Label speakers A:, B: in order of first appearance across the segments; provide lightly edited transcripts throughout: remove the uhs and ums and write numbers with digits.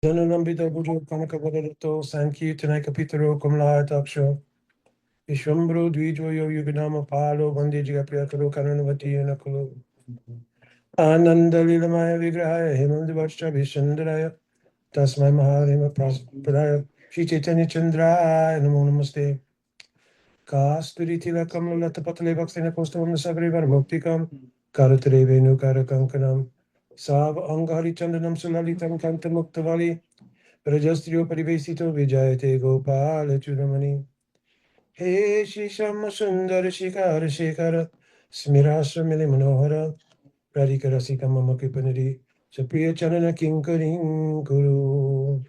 A: Jananambita Guru Kanakavadato Sankirtana Kapitaro Kamla Taksho Vishwambro Dvijoyo Yuganama Palo Bandi Jigapriyataro Karanavati Yanakulu Ananda Lilamaya Vigrahaya Himandivascha Vishandaraya Tasmai Maharima Prasadaya Shri Chaitanya Chandra Namo Namaste Kasturi Tilakam Lata Patale Vaksina Kostavam Sagrivar Bhaktikam Karatare Venu Karakankanam Sav Angari Chandanam Sulalitam Kantamuktavali Rajastrio Parivesito Vijayate Gopala Chudamani He Shisham Sundar Shikar Shekara Smirasa Mili Manohara Radhika Rasika Mama Kipanadi Sapriya Chanana Kinkaring Guru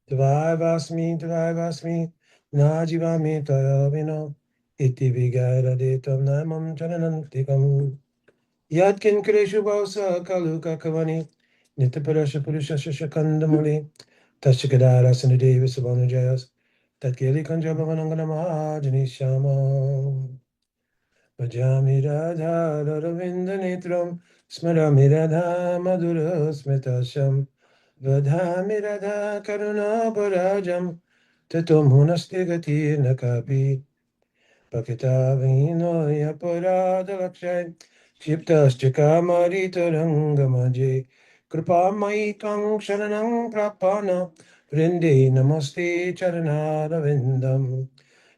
A: Tvai Vasmi Najivami Tayavino Iti Vigara Detam Namam Chananantikam Yatkin Kreshu Bausa Kaluka Kavani Nitaparasha Purusha Shakandamuli Tashikadara Sanadeva Savanajayas Tatkeli Kanjabavanangana Mahajani Shama Vajami Radha Ravinda Nitram Smarami Radha Madhura Smitasham Vadhami Radha Karuna Parajam Tatum Hunastigati Nakapi Pakita Vino Yaparada Lakshay Shiptaschika Marita Rangamaje Kripa Maikang Sharanang Prapana Vrinde Namaste Charanara Vindam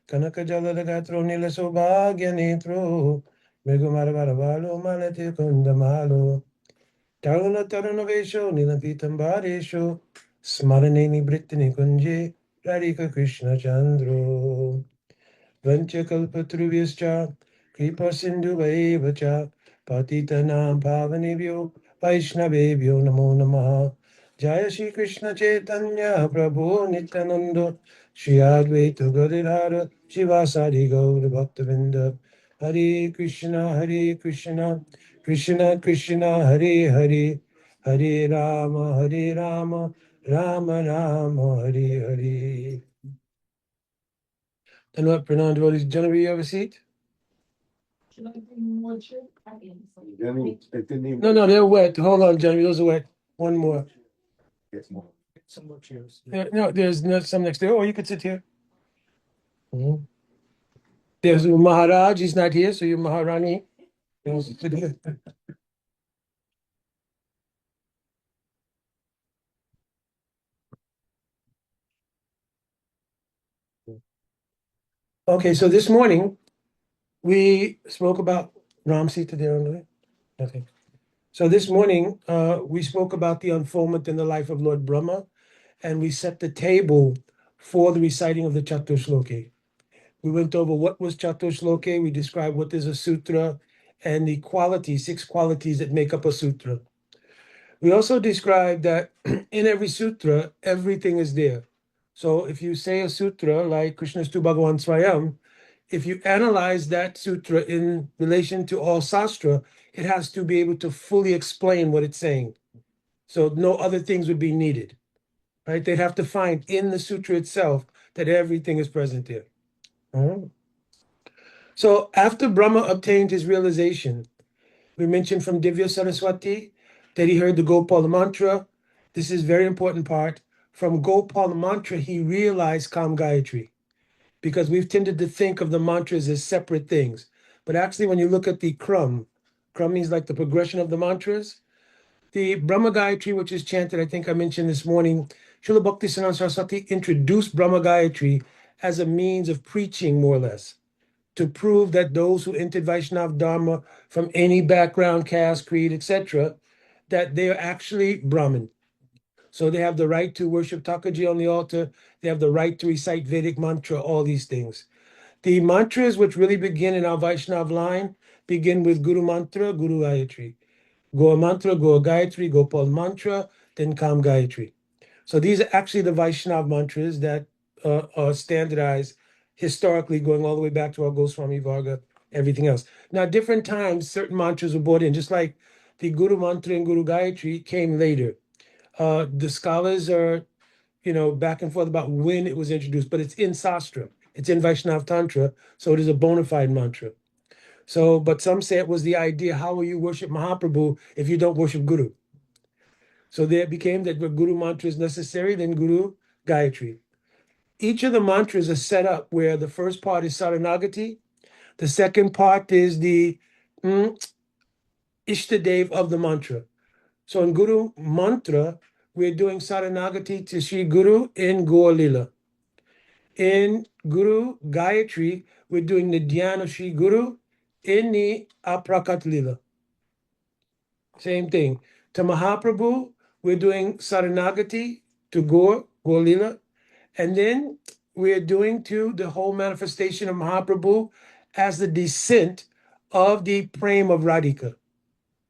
A: Kanaka Jaladagatro Nila Sobhagya Netro Megumaravaravalo Malati Kundamalo Taruna Taruna Vesho Nilapitam Baresho Smaraneni Britini Kunje Radhika Krishna Chandro Vanchakalpatruvyaschа Kripa Sindhuvaevacha Patitanam Pavanebhyo Vaishnavebhyo Namo Namaha Jaya Shri Krishna Chaitanya Prabhu Nityananda Shri Advaita Gadadhara Shivasari Gaura Bhaktavinda Hare Krishna Krishna Krishna Hare Hare Hare Rama Rama Rama Hare Hare. And what Pranam devotees, Genevieve, you have a seat? No, they're wet. Hold on, Genevieve, those are wet. One more. Some more chairs. No, there's some next there. Oh, you could sit here. Mhm. There's Maharaj, he's not here, so you're Maharani. You want to sit here? Okay, so this morning we spoke about Ram Sita there on the way. Okay. So this morning we spoke about the unfoldment in the life of Lord Brahma, and we set the table for the reciting of the Chatur Sloki. We went over what was Chatur Sloki. We described what is a sutra and the qualities, 6 qualities that make up a sutra. We also described that in every sutra, everything is there. So if you say a sutra like Krishna's Tu Bhagavan Swayam, if you analyze that sutra in relation to all sastra, it has to be able to fully explain what it's saying. So no other things would be needed, right? They'd have to find in the sutra itself that everything is present there. All right. So after Brahma obtained his realization, we mentioned from Divya Saraswati that he heard the Gopal mantra. This is a very important part. From Gopal mantra, he realized Kam Gayatri, because we've tended to think of the mantras as separate things. But actually, when you look at the Kram means like the progression of the mantras. The Brahma Gayatri, which is chanted, I think I mentioned this morning, Srila Bhakti Saraswati introduced Brahma Gayatri as a means of preaching, more or less, to prove that those who entered Vaishnava Dharma from any background, caste, creed, etc., that they are actually Brahmin. So they have the right to worship Thakurji on the altar. They have the right to recite Vedic mantra, all these things. The mantras which really begin in our Vaishnava line begin with Guru Mantra, Guru Gayatri. Gaur Mantra, Gaur Gayatri, Gopal Mantra, then Kam Gayatri. So these are actually the Vaishnava mantras that are standardized historically, going all the way back to our Goswami Varga, everything else. Now, different times, certain mantras were brought in, just like the Guru Mantra and Guru Gayatri came later. The scholars are, back and forth about when it was introduced, but it's in Sastra, it's in Vaishnava Tantra, so it is a bona fide mantra. So, but some say it was the idea, how will you worship Mahaprabhu if you don't worship Guru? So there became that Guru mantra is necessary, then Guru Gayatri. Each of the mantras are set up where the first part is Saranagati, the second part is the Ishtadev of the mantra. So in Guru mantra, we're doing Saranagati to Sri Guru in Gaur Lila. In Guru Gayatri, we're doing the Dhyana of Sri Guru in the Aprakat Lila. Same thing. To Mahaprabhu, we're doing Saranagati to Gaur Lila. And then we're doing to the whole manifestation of Mahaprabhu as the descent of the Prem of Radhika.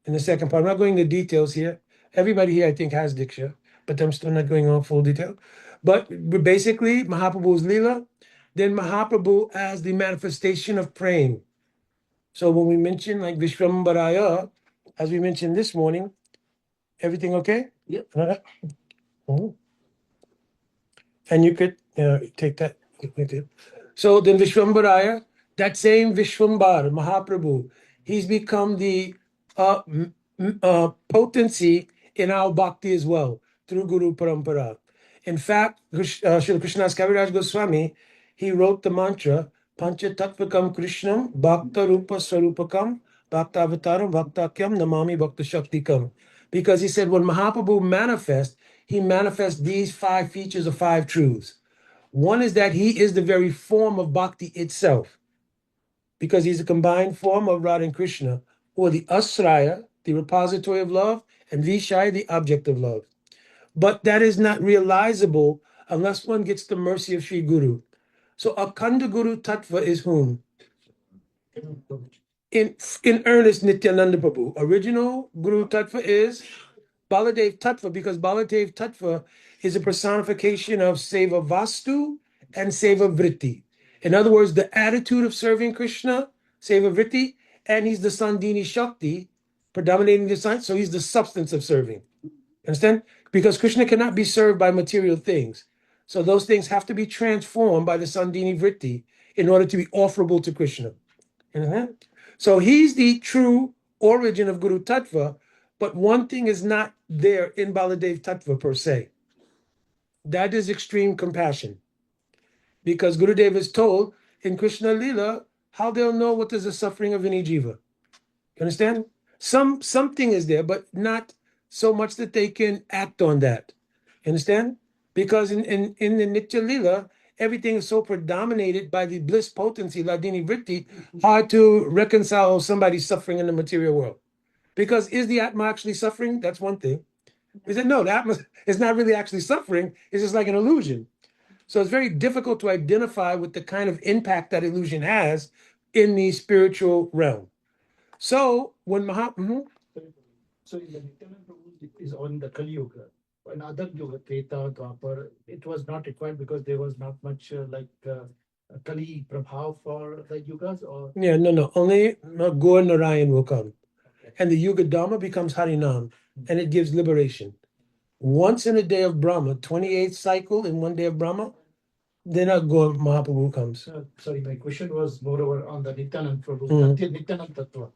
A: In the second part, I'm not going into details here. Everybody here, I think, has Diksha, but I'm still not going on full detail. But basically, Mahaprabhu's Leela, then Mahaprabhu as the manifestation of Prem. So when we mention like Vishwambaraya, as we mentioned this morning, everything okay? Yep. Mhm. And you could take that. So then Vishwambaraya, that same Vishwambar, Mahaprabhu, he's become the potency in our bhakti as well through Guru Parampara. In fact, Srila Krishnadas Kaviraj Goswami, he wrote the mantra, Pancha Tattvakam Krishnam Bhakta Rupa Swarupakam Bhakta Avataram Bhaktakyam Namami Bhakta Shaktikam. Because he said when Mahaprabhu manifests, he manifests these 5 features of 5 truths. One is that he is the very form of bhakti itself, because he's a combined form of Radha and Krishna, or the asraya, the repository of love, and vishaya, the object of love. But that is not realizable unless one gets the mercy of Sri Guru. So Akhanda Guru Tattva is whom? In earnest, Nityananda Prabhu. Original Guru Tattva is Baladev Tattva, because Baladev Tattva is a personification of Seva Vastu and Seva Vritti. In other words, the attitude of serving Krishna, Seva Vritti, and he's the Sandini Shakti, predominating the sign, so he's the substance of serving. Understand? Because Krishna cannot be served by material things. So those things have to be transformed by the Sandini Vritti in order to be offerable to Krishna. Understand? So he's the true origin of Guru Tattva, but one thing is not there in Baladev Tattva per se. That is extreme compassion. Because Gurudev is told in Krishna Lila how they'll know what is the suffering of any jiva. You understand? Something is there, but not so much that they can act on that. You understand? Because in the Nitya Lila, everything is so predominated by the bliss potency, Ladini Vritti, hard to reconcile somebody suffering in the material world. Because is the Atma actually suffering? That's one thing. We said, no, the Atma is not really actually suffering. It's just like an illusion. So it's very difficult to identify with the kind of impact that illusion has in the spiritual realm. So when
B: So in the Nityananda Prabhu, it is on the Kali Yuga. In other Yuga, Treta, Dwapar, it was not required because there was not much Kali Prabhav for the Yugas, or
A: no. Only Gaur Narayan will come. And the Yuga Dharma becomes Harinam, and it gives liberation. Once in a day of Brahma, 28th cycle in one day of Brahma, then Gaur Mahaprabhu comes.
B: Sorry, my question was moreover on the Nityananda Prabhu, Nityananda Tattva.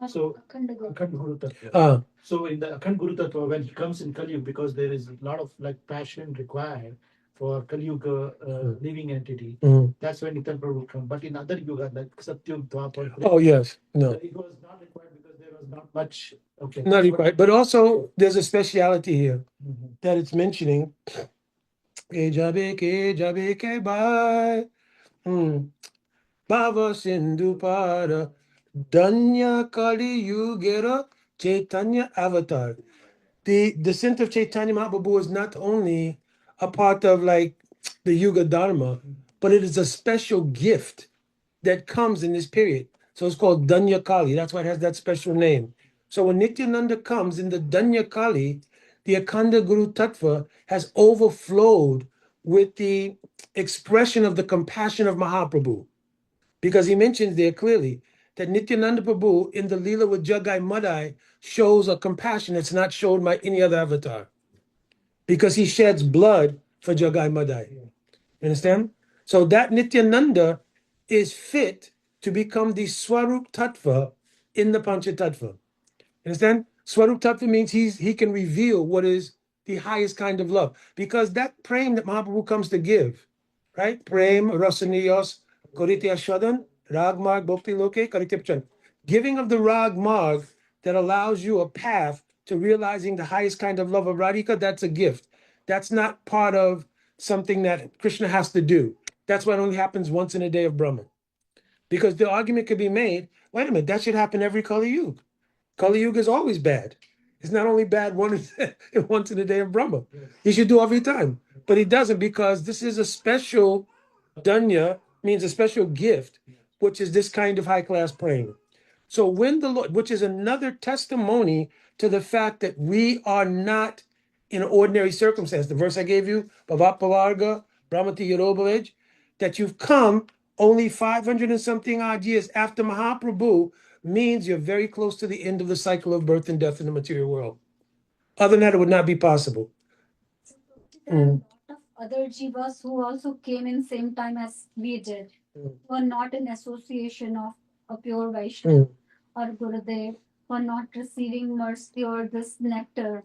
B: So Akhand Guru Tattva. So in the Akhand Guru Tattva, when he comes in Kali Yuga, because there is a lot of like passion required for Kali Yuga living entity, that's when Nityananda Prabhu will come. But in other Yuga, like Satyug, Dwapar,
A: Oh yes, no,
B: it was not required because there was not much. Okay,
A: not required. But also there's a speciality here that it's mentioning. Ke jabe ke bhai. Bhava Sindhu Para Danya Kali Yugera Chaitanya Avatar. The descent of Chaitanya Mahaprabhu is not only a part of like the Yuga Dharma, but it is a special gift that comes in this period. So it's called Danya Kali. That's why it has that special name. So when Nityananda comes in the Danya Kali, the Akhanda Guru Tattva has overflowed with the expression of the compassion of Mahaprabhu. Because he mentions there clearly that Nityananda Prabhu in the Leela with Jagai Madai shows a compassion that's not shown by any other avatar. Because he sheds blood for Jagai Madai. You understand? So that Nityananda is fit to become the Swarup Tattva in the Pancha Tattva. Understand? Swarup Tattva means he can reveal what is the highest kind of love. Because that prem that Mahaprabhu comes to give, right? Prem, Rasaniyos, Koritya Shadan, Rag Marg, Bhakti Loke, Karitipchan. Giving of the Rag Marg that allows you a path to realizing the highest kind of love of Radhika, that's a gift. That's not part of something that Krishna has to do. That's why it only happens once in a day of Brahman. Because the argument could be made, wait a minute, that should happen every Kali Yuga. Kali Yuga is always bad. It's not only bad once in a day of Brahma. He should do every time. But he doesn't because this is a special danya, means a special gift, which is this kind of high class praying. So when the Lord, which is another testimony to the fact that we are not in ordinary circumstance. The verse I gave you, Bhavapavarga, Brahmati Yorobhavej, that you've come only 500 and something odd years after Mahaprabhu means you're very close to the end of the cycle of birth and death in the material world. Other than that, it would not be possible.
C: There are a lot of other jivas who also came in same time as we did, who are not in association of a pure Vaishnava or Gurudev, who are not receiving mercy or this nectar.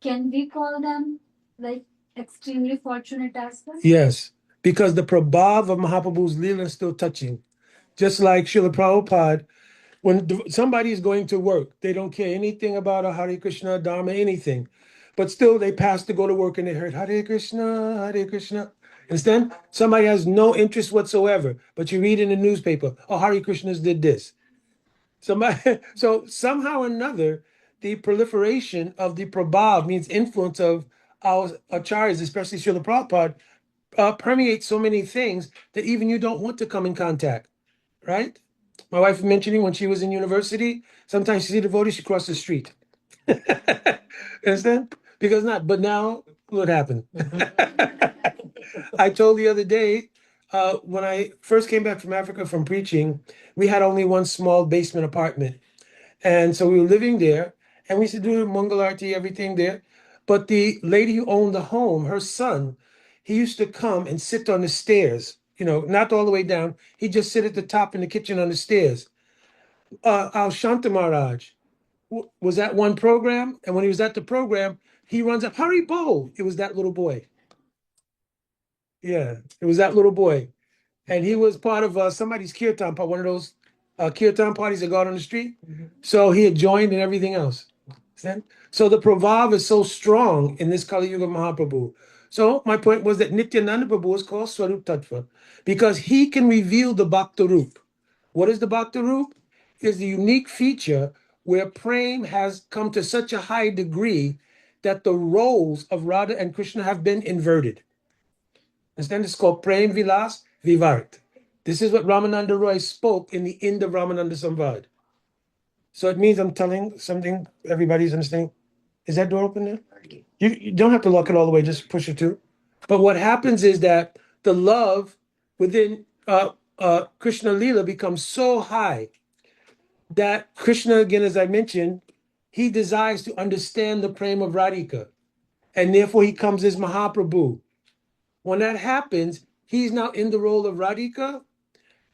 C: Can we call them like extremely fortunate as well?
A: Yes, because the prabhav of Mahaprabhu's Leela is still touching. Just like Srila Prabhupada, when somebody is going to work, they don't care anything about a Hare Krishna, Dharma, anything. But still, they pass to go to work and they heard Hare Krishna, Hare Krishna. Understand? Somebody has no interest whatsoever, but you read in the newspaper, oh, Hare Krishnas did this. So somehow or another, the proliferation of the prabhav means influence of our acharyas, especially Srila Prabhupada, permeates so many things that even you don't want to come in contact, right? My wife was mentioning when she was in university, sometimes she see devotees, she crossed the street. Understand? Because not, but now what happened? I told the other day, when I first came back from Africa from preaching, we had only one small basement apartment. And so we were living there, and we used to do Mangalarti, everything there. But the lady who owned the home, her son, he used to come and sit on the stairs, not all the way down. He'd just sit at the top in the kitchen on the stairs. Our Shanta Maharaj was at one program, and when he was at the program, he runs up, Hari Bo. It was that little boy. Yeah, it was that little boy. And he was part of somebody's kirtan, one of those kirtan parties that go out on the street. So he had joined and everything else. So the prabhav is so strong in this Kali Yuga Mahaprabhu. So my point was that Nityananda Prabhu is called Swarup Tattva because he can reveal the Bhakta Roop. What is the Bhakta Roop? Is the unique feature where Prem has come to such a high degree that the roles of Radha and Krishna have been inverted. Understand? It's called Prem Vilas Vivart. This is what Ramananda Roy spoke in the end of Ramananda Samvad. So it means I'm telling something everybody's understanding. Is that door open there? You don't have to lock it all the way, just push it too. But what happens is that the love within Krishna Lila becomes so high that Krishna, again, as I mentioned, he desires to understand the prema of Radhika. And therefore he comes as Mahaprabhu. When that happens, he's now in the role of Radhika,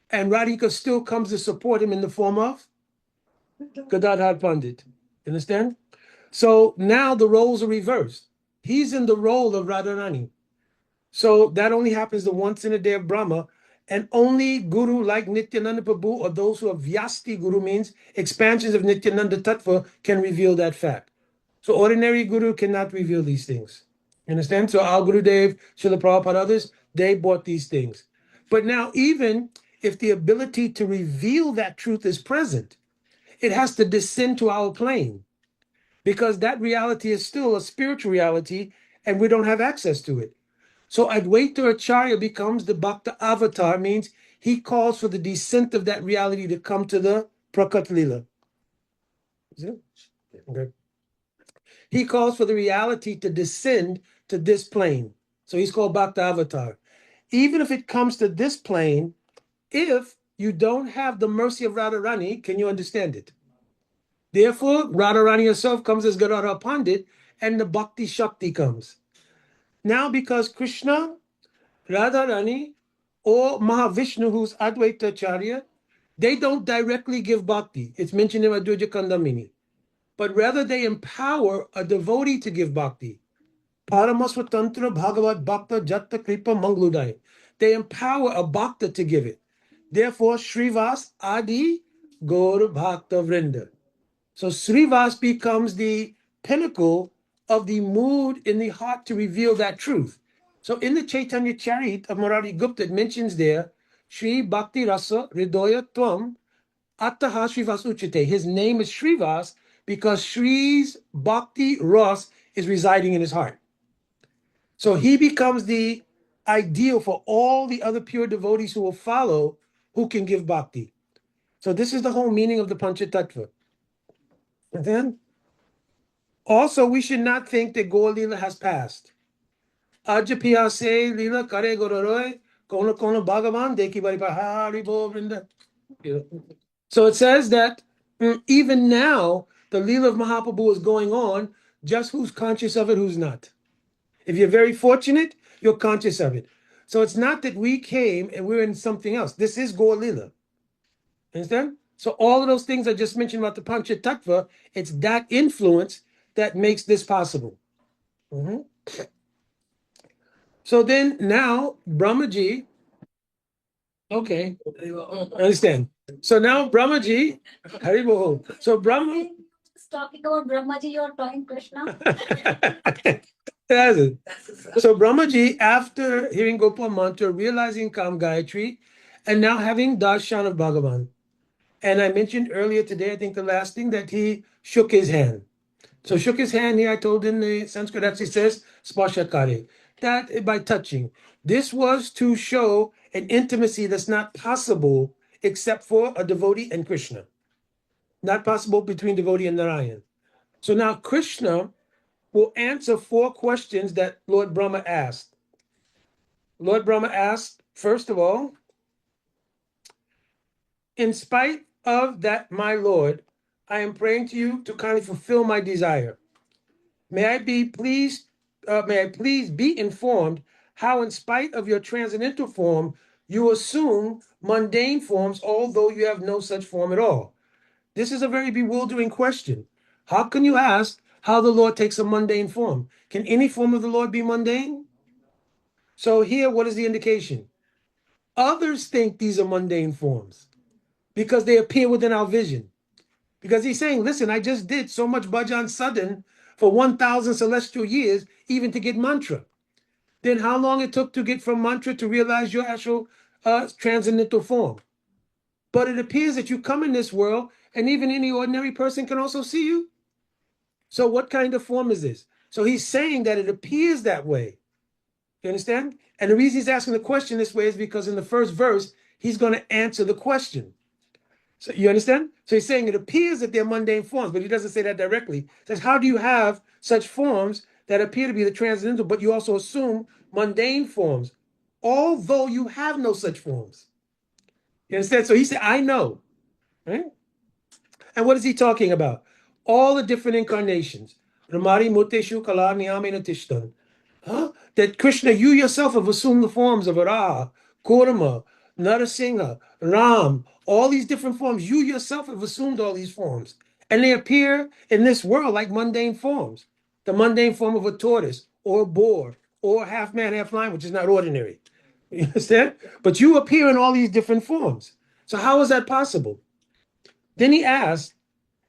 A: and Radhika still comes to support him in the form of Gadadhar Pandit. Understand? So now the roles are reversed. He's in the role of Radharani. So that only happens the once in a day of Brahma, and only Guru like Nityananda Prabhu or those who are Vyasti Guru, means expansions of Nityananda Tattva, can reveal that fact. So ordinary Guru cannot reveal these things. You understand? So our Gurudev, Srila Prabhupada, others, they brought these things. But now even if the ability to reveal that truth is present, it has to descend to our plane because that reality is still a spiritual reality and we don't have access to it. So Advaita Acharya becomes the Bhakta avatar, means he calls for the descent of that reality to come to the Prakat Lila. Is it? Okay. He calls for the reality to descend to this plane. So he's called Bhakta avatar. Even if it comes to this plane, if you don't have the mercy of Radharani, can you understand it? Therefore, Radharani herself comes as Gadadhar Pandit, and the Bhakti Shakti comes. Now, because Krishna, Radharani, or Mahavishnu, who's Advaita Acharya, they don't directly give bhakti. It's mentioned in Madhurya Kandamini. but rather they empower a devotee to give bhakti. Paramasvatantra Bhagavat Bhakta Jatta Kripa Mangludai. They empower a bhakta to give it. Therefore, Srivas Adi Gaur Bhakta Vrinda. So Srivas becomes the pinnacle of the mood in the heart to reveal that truth. So in the Chaitanya Charit of Murari Gupta, it mentions there, Sri Bhakti Rasa Hridoya Tvam Attaha Srivas Uchite. His name is Srivas because Sri's Bhakti Ras is residing in his heart. So he becomes the ideal for all the other pure devotees who will follow, who can give bhakti. So this is the whole meaning of the Panchatattva. And then, also, we should not think that Gaur Leela has passed. Ajapya se Leela kare goroy, kono kono Bhagavan, deki bari pahari bo vrinda. So it says that even now, the Leela of Mahaprabhu is going on, just who's conscious of it, who's not. If you're very fortunate, you're conscious of it. So it's not that we came and we're in something else. This is Gaur Lila. Understand? So all of those things I just mentioned about the Panchatattva, it's that influence that makes this possible. So then now Brahmaji, okay, understand. So now Brahmaji, Haribol. So Brahma.
C: Talking about Brahmaji, you're talking Krishna.
A: So Brahmaji, after hearing Gopal Mantra, realizing Kam Gayatri, and now having darshan of Bhagavan. And I mentioned earlier today, I think the last thing, that he shook his hand. So shook his hand here, I told in the Sanskrit, that he says, spashakare, that by touching. This was to show an intimacy that's not possible except for a devotee and Krishna. Not possible between devotee and Narayan. So now Krishna will answer 4 questions that Lord Brahma asked. Lord Brahma asked, first of all, in spite of that, my Lord, I am praying to you to kindly fulfill my desire. May I please be informed how, in spite of your transcendental form, you assume mundane forms, although you have no such form at all. This is a very bewildering question. How can you ask how the Lord takes a mundane form? Can any form of the Lord be mundane? So here, what is the indication? Others think these are mundane forms because they appear within our vision. Because he's saying, listen, I just did so much bhajan sadhan for 1,000 celestial years, even to get mantra. Then how long it took to get from mantra to realize your actual transcendental form? But it appears that you come in this world and even any ordinary person can also see you. So what kind of form is this? So he's saying that it appears that way. You understand? And the reason he's asking the question this way is because in the first verse, he's going to answer the question. So you understand? So he's saying it appears that they're mundane forms, but he doesn't say that directly. He says, how do you have such forms that appear to be the transcendental, but you also assume mundane forms, although you have no such forms? You understand? So he said, I know. Right? And what is he talking about? All the different incarnations. Ramari Muteshu Kala Niyamena Tishtan. That Krishna, you yourself have assumed the forms of Varaha, Kurma, Narasingha, Ram, all these different forms. You yourself have assumed all these forms. And they appear in this world like mundane forms. The mundane form of a tortoise or a boar or half man, half lion, which is not ordinary. You understand? But you appear in all these different forms. So how is that possible? Then he asked,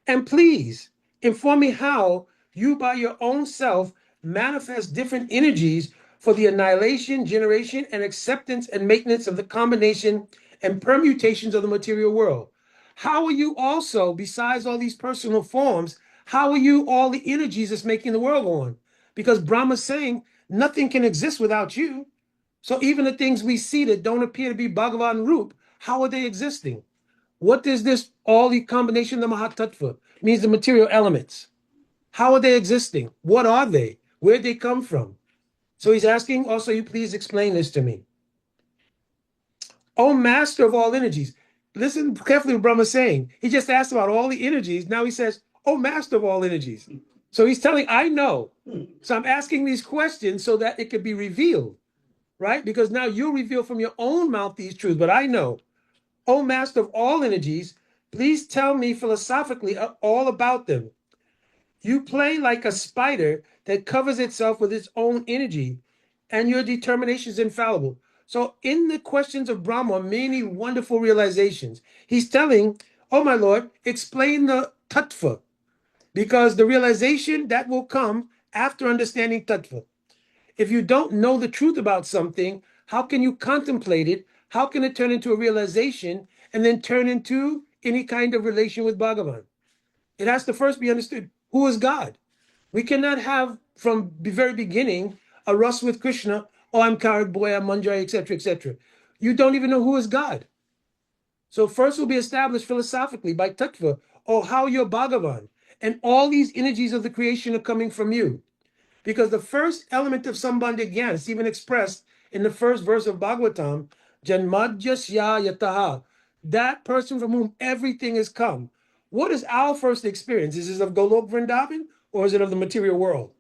A: and please inform me how you by your own self manifest different energies for the annihilation, generation, and acceptance and maintenance of the combination and permutations of the material world. How are you also, besides all these personal forms, how are you all the energies that's making the world go on? Because Brahma's saying nothing can exist without you. So even the things we see that don't appear to be Bhagavan Roop, how are they existing? What is this, all the combination of the Mahatattva? Means the material elements. How are they existing? What are they? Where'd they come from? So he's asking, also, you please explain this to me. Oh, master of all energies. Listen carefully what Brahma is saying. He just asked about all the energies. Now he says, oh, master of all energies. So he's telling, I know. So I'm asking these questions so that it could be revealed, right? Because now you'll reveal from your own mouth these truths, but I know. Oh, master of all energies, please tell me philosophically all about them. You play like a spider that covers itself with its own energy, and your determination is infallible. So, in the questions of Brahma, many wonderful realizations. He's telling, oh my Lord, explain the tattva, because the realization that will come after understanding tattva. If you don't know the truth about something, how can you contemplate it? How can it turn into a realization and then turn into any kind of relation with Bhagavan? It has to first be understood who is God. We cannot have from the very beginning a rust with Krishna, oh, I'm Karak boy, I'm Manjari, etc., etc. You don't even know who is God. So first will be established philosophically by Tattva, or how you're Bhagavan. And all these energies of the creation are coming from you. Because the first element of Sambandha Gyan is even expressed in the first verse of Bhagavatam, Janmadhyasya Yataha, that person from whom everything has come. What is our first experience? Is it of Golok Vrindavan or is it of the material world?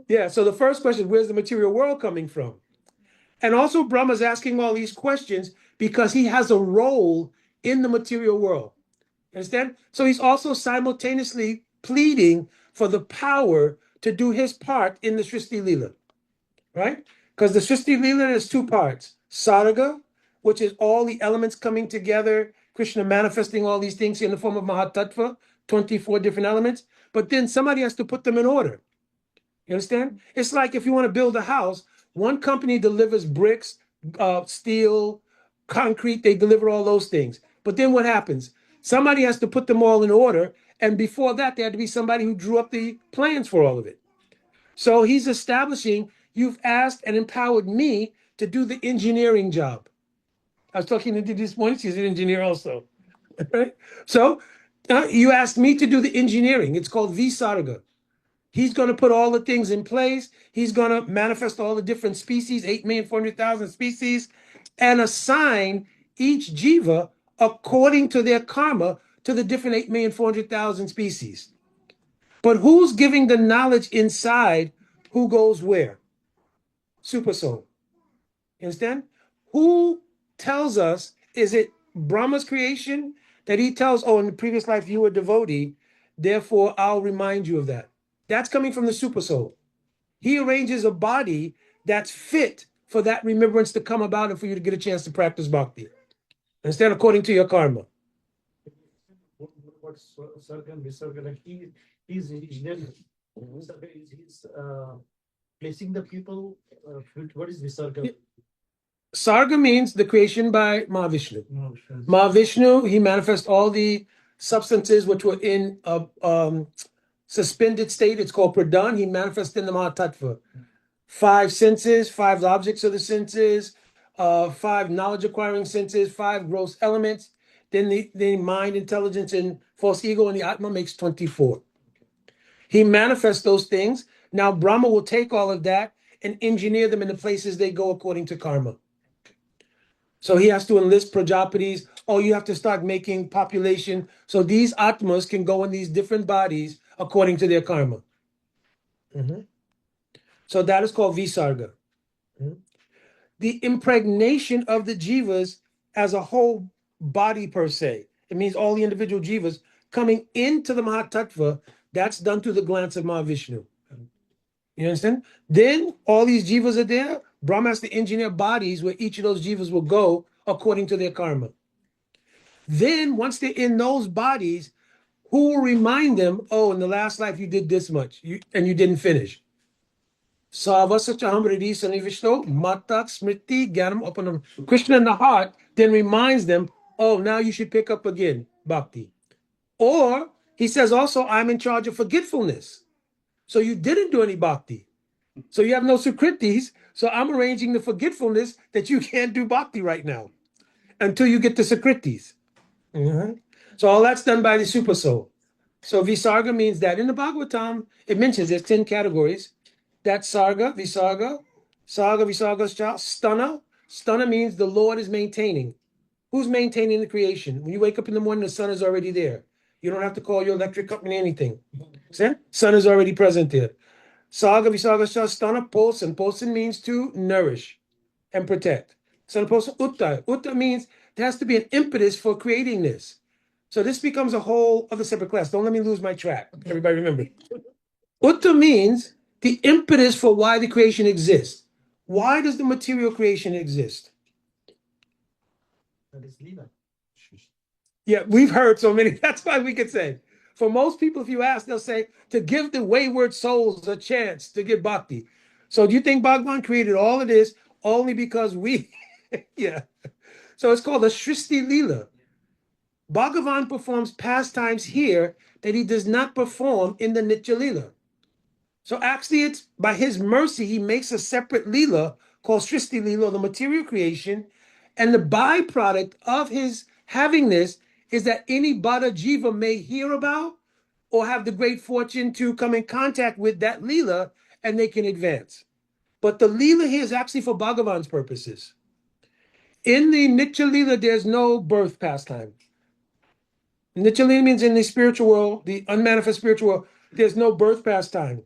A: Yeah, so the first question, where's the material world coming from? And also Brahma's asking all these questions because he has a role in the material world. Understand? So he's also simultaneously pleading for the power to do his part in the Srishti Lila, right? Because the Srishti Lila is two parts. Sarga, which is all the elements coming together, Krishna manifesting all these things in the form of Mahatattva, 24 different elements. But then somebody has to put them in order. You understand? It's like if you want to build a house, one company delivers bricks, steel, concrete, they deliver all those things. But then what happens? Somebody has to put them all in order. And before that, there had to be somebody who drew up the plans for all of it. So he's establishing, you've asked and empowered me to do the engineering job. I was talking to Didi this morning, she's an engineer also. Right? So you asked me to do the engineering. It's called Visarga. He's going to put all the things in place. He's going to manifest all the different species, 8,400,000 species, and assign each jiva according to their karma to the different 8,400,000 species. But who's giving the knowledge inside who goes where? Super soul. You understand? Who tells us, is it Brahma's creation that he tells, oh, in the previous life you were a devotee, therefore I'll remind you of that. That's coming from the super soul. He arranges a body that's fit for that remembrance to come about and for you to get a chance to practice bhakti. Understand? According to your karma.
B: What's Sarga and Visarga? Like he's engineering. He's placing the people. What is Visarga?
A: Sarga means the creation by Mahavishnu. Mahavishnu, he manifests all the substances which were in a suspended state. It's called Pradhan. He manifests in the Mahatattva. 5 senses, 5 objects of the senses, 5 knowledge acquiring senses, 5 gross elements. Then the mind, intelligence, and false ego and the Atma makes 24. He manifests those things. Now Brahma will take all of that and engineer them in the places they go according to karma. So he has to enlist Prajapatis. Oh, you have to start making population. So these Atmas can go in these different bodies according to their karma. So that is called Visarga. The impregnation of the jivas as a whole body per se. It means all the individual jivas coming into the Mahatattva, that's done through the glance of Mahavishnu. You understand? Then all these jivas are there. Brahma has to engineer bodies where each of those jivas will go according to their karma. Then once they're in those bodies, who will remind them, oh, in the last life you did this much and you didn't finish. Krishna in the heart then reminds them, oh, now you should pick up again, bhakti. Or he says also, I'm in charge of forgetfulness. So you didn't do any bhakti. So you have no sukritis. So I'm arranging the forgetfulness that you can't do bhakti right now until you get the sukritis. So all that's done by the super soul. So Visarga means that. In the Bhagavatam, it mentions there's 10 categories. That's Sarga, Visarga, Sarga, Visarga, Sthana. Sthana means the Lord is maintaining. Who's maintaining the creation? When you wake up in the morning, the sun is already there. You don't have to call your electric company anything. See? Sun is already present there. Sarga, Visarga, Sthana, Posan. Posan means to nourish and protect. So Posan, Utta. Utta means there has to be an impetus for creating this. So this becomes a whole other separate class. Don't let me lose my track. Everybody remember. Utta means the impetus for why the creation exists. Why does the material creation exist?
B: That is Leela.
A: Yeah, we've heard so many. That's why we could say. For most people, if you ask, they'll say to give the wayward souls a chance to get bhakti. So do you think Bhagavan created all of this only because we? Yeah. So it's called a Shristi Leela. Bhagavan performs pastimes here that he does not perform in the Nitya Leela. So actually, it's by his mercy, he makes a separate Leela called Shristi Leela, the material creation. And the byproduct of his having this is that any Bada Jiva may hear about or have the great fortune to come in contact with that Leela and they can advance. But the Leela here is actually for Bhagavan's purposes. In the Nitya Leela, there's no birth pastime. Nitya Leela means in the spiritual world, the unmanifest spiritual world, there's no birth pastime.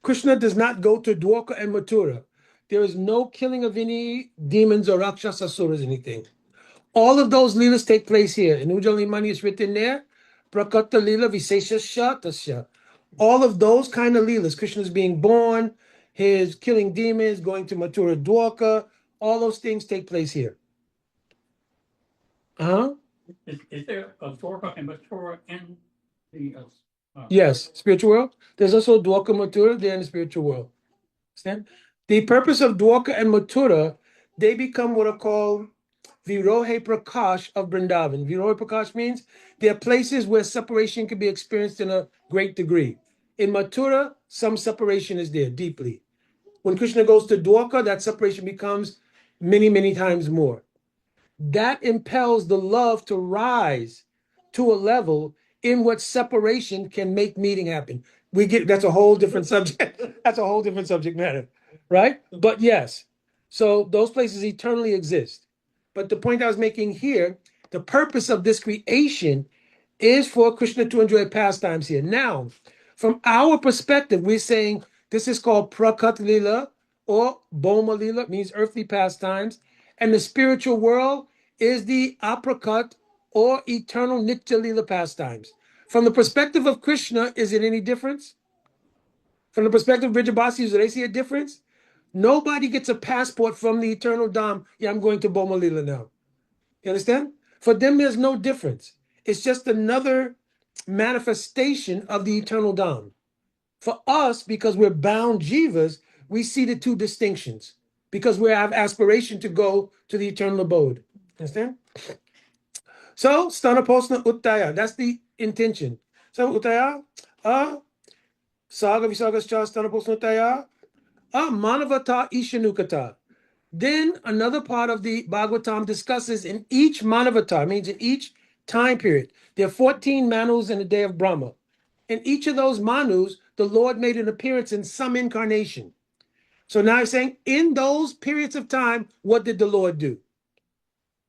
A: Krishna does not go to Dwarka and Mathura. There is no killing of any demons or Rakshas, Asuras, anything. All of those leelas take place here. In Ujjwala Mani is written there. Prakata Leela Visesha Tasya. All of those kind of leelas, Krishna's being born, his killing demons, going to Mathura Dwarka, all those things take place here. Uh-huh.
D: Is there a Dwarka and Mathura in the
A: Yes, spiritual world. There's also Dwarka Mathura there in the spiritual world. Understand? The purpose of Dwarka and Mathura, they become what are called Virohe Prakash of Vrindavan. Virohe Prakash means they are places where separation can be experienced in a great degree. In Mathura, some separation is there deeply. When Krishna goes to Dwarka, that separation becomes many, many times more. That impels the love to rise to a level in which separation can make meeting happen. That's a whole different subject. That's a whole different subject matter, right? But yes, so those places eternally exist. But the point I was making here, the purpose of this creation is for Krishna to enjoy pastimes here. Now, from our perspective, we're saying this is called Prakat Lila or Boma Lila, means earthly pastimes. And the spiritual world is the Aprakat or eternal Nitya Lila pastimes. From the perspective of Krishna, is it any difference? From the perspective of Vrijabhasis, do they see a difference? Nobody gets a passport from the eternal Dham. Yeah, I'm going to Boma Lila now. You understand? For them, there's no difference. It's just another manifestation of the eternal Dham. For us, because we're bound jivas, we see the two distinctions because we have aspiration to go to the eternal abode. Understand? So, stanaposna uttaya, that's the intention. So, uttaya, saga visagascha stanaposna uttaya, manavata ishanukata. Then another part of the Bhagavatam discusses in each manavata, means in each time period, there are 14 manus in the day of Brahma. In each of those manus, the Lord made an appearance in some incarnation. So now he's saying, in those periods of time, what did the Lord do?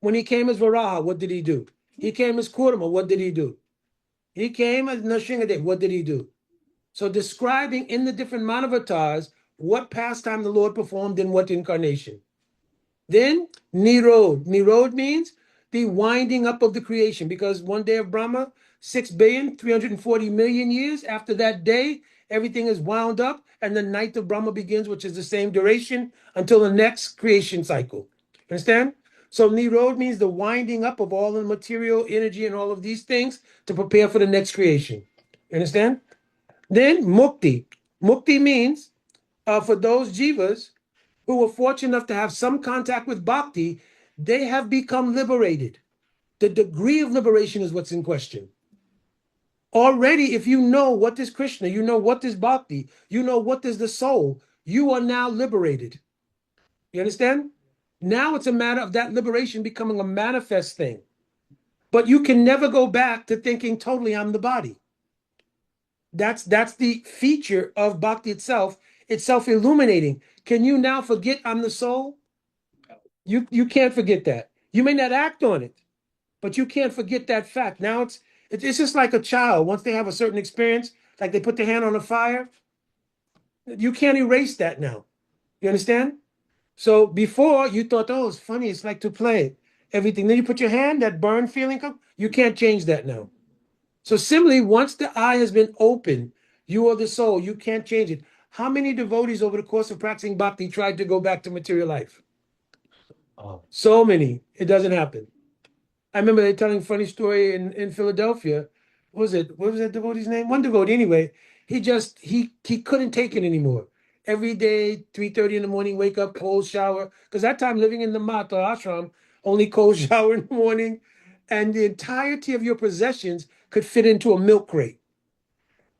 A: When he came as Varaha, what did he do? He came as Kurma, what did he do? He came as Nrsimhadev, what did he do? So describing in the different manavatars what pastime the Lord performed in what incarnation. Then Nirod. Nirod means the winding up of the creation, because one day of Brahma, 6,340,000,000 years after that day, everything is wound up, and the night of Brahma begins, which is the same duration until the next creation cycle. Understand? So Nirod means the winding up of all the material energy and all of these things to prepare for the next creation. Understand? Then Mukti. Mukti means for those jivas who were fortunate enough to have some contact with bhakti, they have become liberated. The degree of liberation is what's in question. Already, if you know what is Krishna, you know what is bhakti, you know what is the soul, you are now liberated. You understand? Now it's a matter of that liberation becoming a manifest thing. But you can never go back to thinking totally I'm the body. That's the feature of bhakti itself. It's self-illuminating. Can you now forget I'm the soul? You can't forget that. You may not act on it, but you can't forget that fact. Now it's just like a child. Once they have a certain experience, like they put their hand on a fire, you can't erase that now. You understand? So before you thought, oh, it's funny, it's like to play. everything. Then you put your hand, that burn feeling comes. You can't change that now. So similarly, once the eye has been opened, you are the soul. You can't change it. How many devotees over the course of practicing bhakti tried to go back to material life? Oh. So many. It doesn't happen. I remember they telling a funny story in Philadelphia. What was it? What was that devotee's name? One devotee anyway. He couldn't take it anymore. Every day, 3:30 in the morning, wake up, cold shower. Because that time living in the mat or ashram, only cold shower in the morning. And the entirety of your possessions could fit into a milk crate.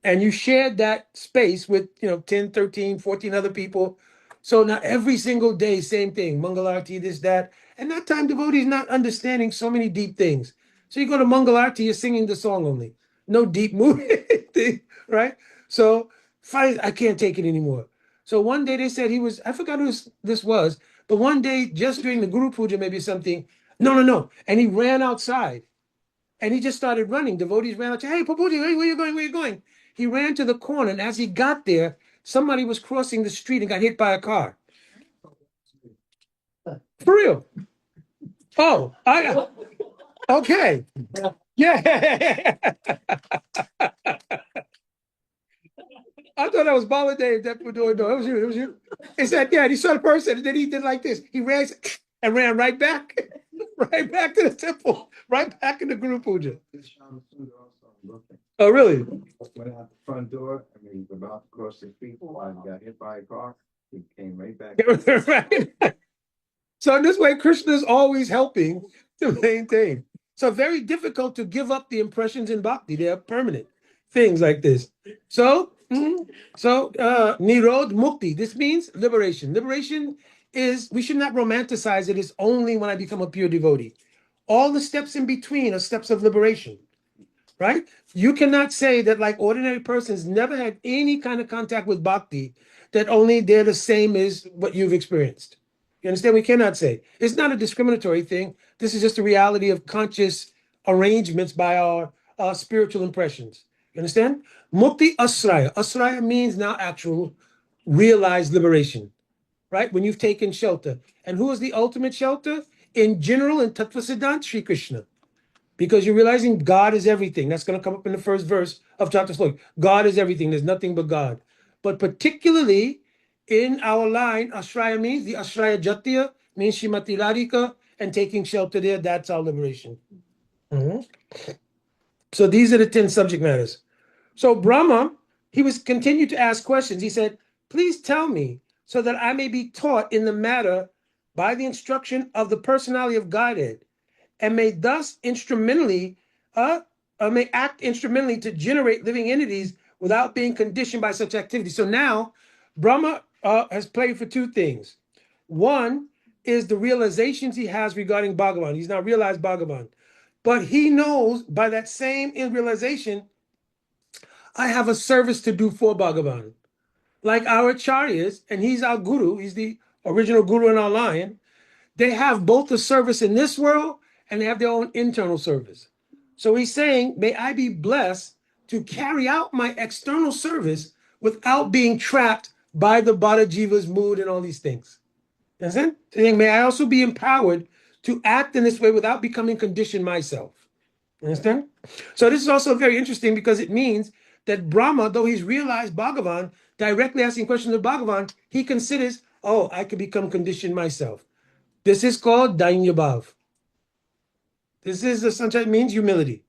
A: And you shared that space with 10, 13, 14 other people. So now every single day, same thing, Mangalarti, this, that. And that time devotee is not understanding so many deep things. So you go to Mangalarti, you're singing the song only. No deep moving thing, right? So finally, I can't take it anymore. So one day they said I forgot who this was, but one day just during the Guru Puja, maybe something, no. And he ran outside and he just started running. Devotees ran out, hey, Papuji, hey, where you going? Where you going? He ran to the corner, and as he got there, somebody was crossing the street and got hit by a car. For real. Oh, okay. Yeah. I thought that was Baladev that was doing. No, it was you. It was you. He said, yeah, he saw the person, and then he did like this. He ran and ran right back, right back to the temple, right back in the Guru Puja. Oh, really?
E: Went out the front door. I mean, he was about to cross the street. I got hit by a car. He came right back.
A: Right. So in this way, Krishna is always helping to maintain. So very difficult to give up the impressions in bhakti. They are permanent things like this. So, nirod mukti. This means liberation. Liberation is, we should not romanticize it as only when I become a pure devotee. All the steps in between are steps of liberation, right? You cannot say that like ordinary persons never had any kind of contact with bhakti, that only they're the same as what you've experienced. You understand? We cannot say. It's not a discriminatory thing. This is just the reality of conscious arrangements by our spiritual impressions. You understand? Mukti asraya. Asraya means now actual realized liberation, right? When you've taken shelter. And who is the ultimate shelter? In general, in Tattva Siddhanta, Sri Krishna. Because you're realizing God is everything. That's going to come up in the first verse of chapter Sloki. God is everything. There's nothing but God. But particularly in our line, Ashraya means the Ashraya Jatya, means Shrimati Radhika, and taking shelter there, that's our liberation. Mhm. So these are the 10 subject matters. So Brahma, he was continued to ask questions. He said, please tell me so that I may be taught in the matter by the instruction of the personality of Godhead, and may thus may act instrumentally to generate living entities without being conditioned by such activity. So now Brahma has played for two things. One is the realizations he has regarding Bhagavan. He's now realized Bhagavan. But he knows by that same realization, I have a service to do for Bhagavan. Like our acharyas, and he's our guru, he's the original guru in our line, they have both a service in this world and they have their own internal service. So he's saying, may I be blessed to carry out my external service without being trapped by the Bada Jiva's mood and all these things. Understand? Saying, may I also be empowered to act in this way without becoming conditioned myself. Understand? So this is also very interesting because it means that Brahma, though he's realized Bhagavan, directly asking questions of Bhagavan, he considers, oh, I could become conditioned myself. This is called Dainyabhav. This is the sunshine, means humility.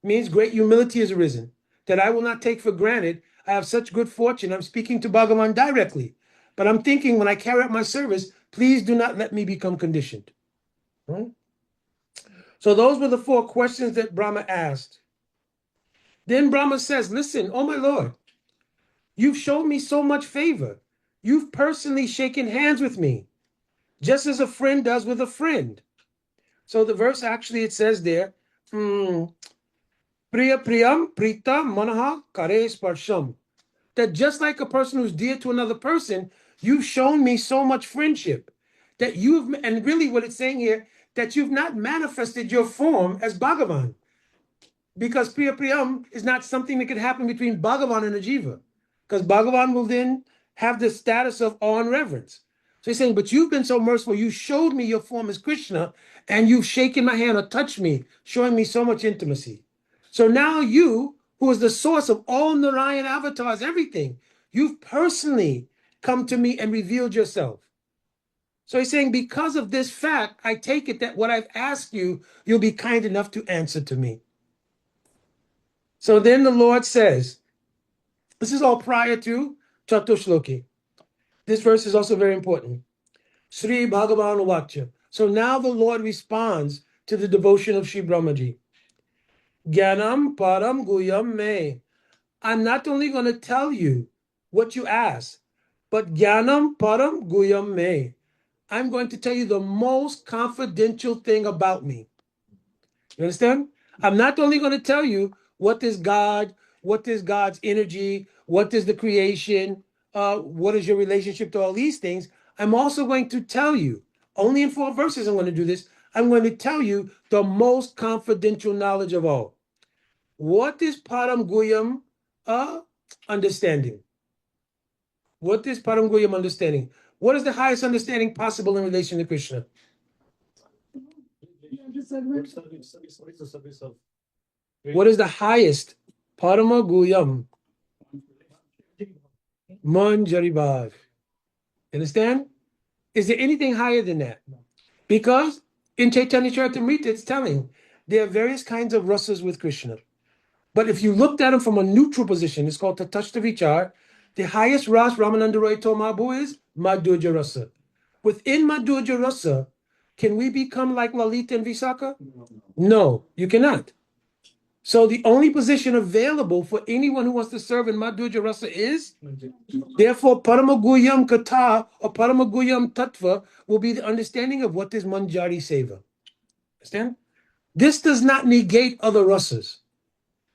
A: It means great humility has arisen, that I will not take for granted. I have such good fortune. I'm speaking to Bhagavan directly. But I'm thinking when I carry out my service, please do not let me become conditioned. Hmm? So those were the 4 questions that Brahma asked. Then Brahma says, listen, oh my Lord, you've shown me so much favor. You've personally shaken hands with me, just as a friend does with a friend. So the verse actually, it says there, Priya Priyam Prita Manaha Kare Sparsham. That just like a person who's dear to another person, you've shown me so much friendship. That you've, and really what it's saying here, that you've not manifested your form as Bhagavan. Because Priya Priyam is not something that could happen between Bhagavan and a Jiva. Because Bhagavan will then have the status of awe and reverence. So he's saying, but you've been so merciful. You showed me your form as Krishna, and you've shaken my hand or touched me, showing me so much intimacy. So now you, who is the source of all Narayan avatars, everything, you've personally come to me and revealed yourself. So he's saying, because of this fact, I take it that what I've asked you, you'll be kind enough to answer to me. So then the Lord says, this is all prior to Chatur Sloki. This verse is also very important. Sri Bhagavan Vacha. So now the Lord responds to the devotion of Sri Brahmaji. Gyanam Param Guyam Me. I'm not only going to tell you what you ask, but Gyanam Param Guyam Me. I'm going to tell you the most confidential thing about me. You understand? I'm not only going to tell you what is God, what is God's energy, what is the creation, what is your relationship to all these things. I'm also going to tell you, only in 4 verses I'm going to do this, I'm going to tell you the most confidential knowledge of all. What is Param Guyam understanding? What is Param Guyam understanding? What is the highest understanding possible in relation to Krishna? What is the highest? Parama Guyam Manjaribhav. Understand? Is there anything higher than that? Because in Chaitanya Charitamrita, it's telling there are various kinds of rasas with Krishna. But if you looked at them from a neutral position, it's called Tatashta Vichar. The highest ras Ramananda Roy Tomabu is Madhurya Rasa. Within Madhurya Rasa, can we become like Lalita and Visakha? No, you cannot. So the only position available for anyone who wants to serve in Madhurya Rasa is, therefore, Paramaguyam Kata or Paramaguyam Tattva will be the understanding of what is Manjari Seva. Understand? This does not negate other rasas.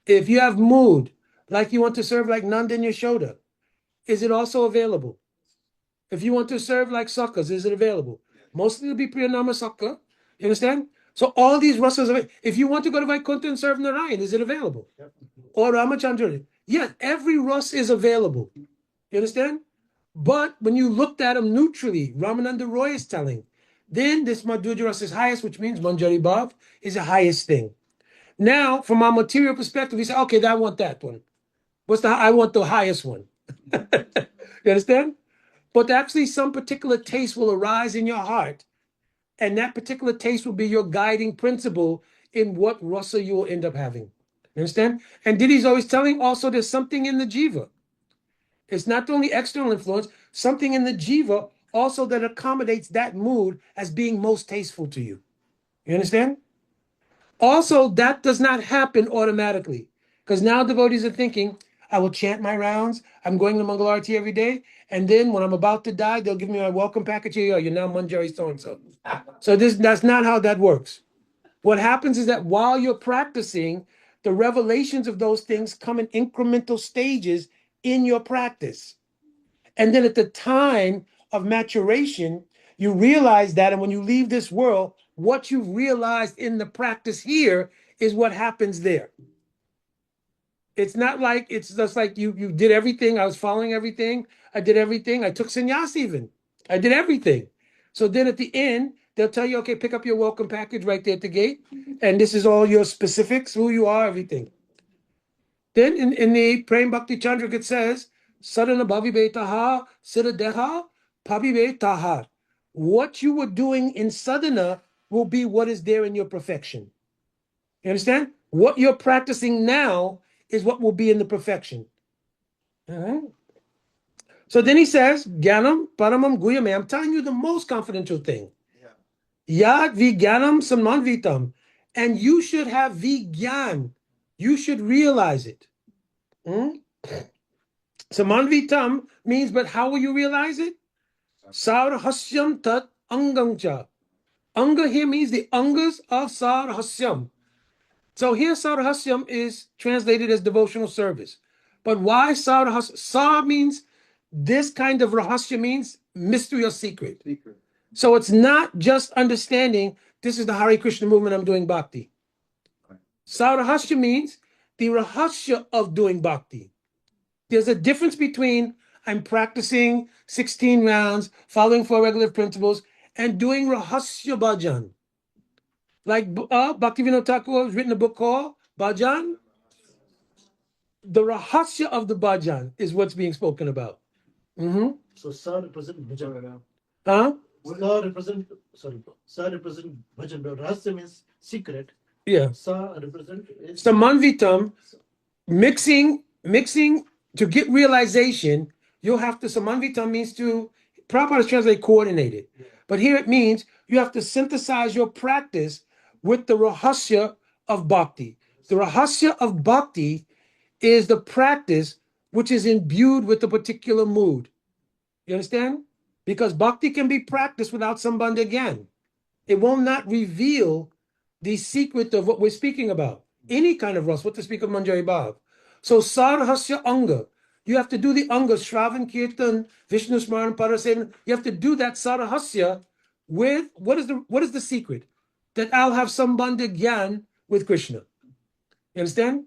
A: If you have mood, like you want to serve like Nanda and Yashoda, is it also available? If you want to serve like Sakas, is it available? Mostly it'll be Priyanama Sakka. You understand? So all these rasas, if you want to go to Vaikuntha and serve Narayan, is it available? Or Ramachandra? Yes, every ras is available. You understand? But when you looked at them neutrally, Ramananda Roy is telling, then this Madhurya Rasa is highest, which means Manjari Bhav is the highest thing. Now, from our material perspective, we say, okay, I want that one. I want the highest one. You understand? But actually, some particular taste will arise in your heart, and that particular taste will be your guiding principle in what rasa you will end up having. You understand? And Diddy's always telling also there's something in the jiva. It's not only external influence, something in the jiva also that accommodates that mood as being most tasteful to you. You understand? Also, that does not happen automatically, because now devotees are thinking, I will chant my rounds, I'm going to Mangalarti every day, and then when I'm about to die, they'll give me my welcome package here, you're now Manjari so-and-so. So that's not how that works. What happens is that while you're practicing, the revelations of those things come in incremental stages in your practice. And then at the time of maturation, you realize that, and when you leave this world, what you've realized in the practice here is what happens there. It's not like, it's just like you did everything. I was following everything. I did everything. I took sannyas even. I did everything. So then at the end, they'll tell you, okay, pick up your welcome package right there at the gate. And this is all your specifics, who you are, everything. Then in the Prem Bhakti Chandrik, it says, Sadhana Bhavi Taha, Siddha Deha, Bhavi Taha. What you were doing in sadhana will be what is there in your perfection. You understand? What you're practicing now is what will be in the perfection. All right? So then he says, Gyanam Paramam Guyame. I'm telling you the most confidential thing. Yad Vigyanam Samanvitam. And you should have Vigyan. You should realize it. Samanvitam means, but how will you realize it? Sarhasyam tat angamcha. Anga here means the angas of sarhasyam. So here sarhasyam is translated as devotional service. But why sarhasyam? Sar means this kind of rahasya means mystery or secret. So it's not just understanding this is the Hare Krishna movement, I'm doing bhakti. Sarahasya means the rahasya of doing bhakti. There's a difference between I'm practicing 16 rounds, following 4 regular principles, and doing Rahasya Bhajan. Like Bhaktivinoda Thakur has written a book called Bhajan. The Rahasya of the Bhajan is what's being spoken about.
B: So Sa represent Bhajan.
A: Huh?
B: Sa represent Bhajan. Rahasya means secret.
A: Yeah.
B: Sa represent
A: Samanvitam, mixing to get realization. You'll have to, Samanvitam means to, Prabhupada is translated coordinated. Yeah. But here it means you have to synthesize your practice with the Rahasya of Bhakti. The Rahasya of Bhakti is the practice which is imbued with a particular mood. You understand? Because Bhakti can be practiced without Sambandha again. It will not reveal the secret of what we're speaking about. Any kind of rasa, what to speak of Manjari Bhav. So Sarhasya Anga. You have to do the Anga, Shravan Kirtan, Vishnu Smaran, Parasen. You have to do that Sarhasya with what is the secret? That I'll have Sambandha Gyan with Krishna. You understand?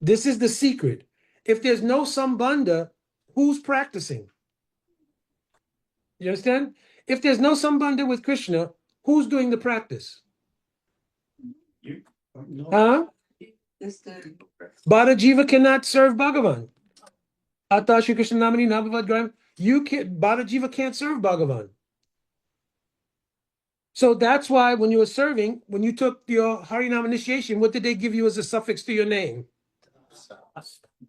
A: This is the secret. If there's no Sambandha, who's practicing? You understand? If there's no Sambandha with Krishna, who's doing the practice? Huh? Bhada Jiva cannot serve Bhagavan. Ata Shri Krishna Namani Nabhavad Gram. You can't, Bhada Jiva can't serve Bhagavan. So that's why when you were serving, when you took your Harinam initiation, what did they give you as a suffix to your name?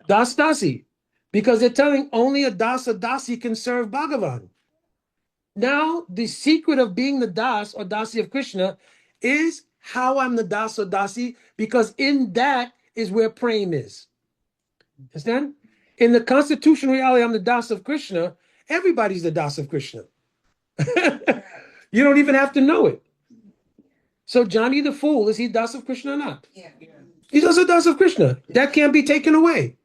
A: Das Dasi. Because they're telling only a Dasa Dasi can serve Bhagavan. Now, the secret of being the Das or Dasi of Krishna is how I'm the Das or Dasi, because in that is where prem is. Understand? In the constitutional reality, I'm the Das of Krishna. Everybody's the Das of Krishna. You don't even have to know it. So Johnny the Fool, is he Das of Krishna or not? Yeah. He's also Das of Krishna. That can't be taken away.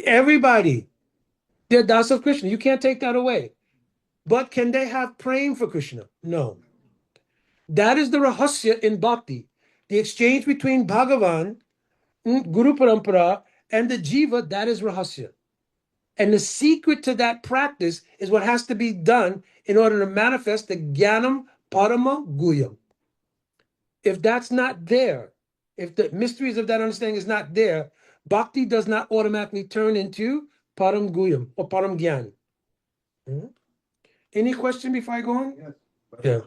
A: Everybody, they're Das of Krishna. You can't take that away. But can they have praying for Krishna? No. That is the rahasya in bhakti. The exchange between Bhagavan, Guru Parampara, and the jiva, that is rahasya. And the secret to that practice is what has to be done in order to manifest the jnanam parama guyam. If that's not there, if the mysteries of that understanding is not there, bhakti does not automatically turn into param guyam or param gyan. Any question before I go on?
E: Yes. But
A: Yeah.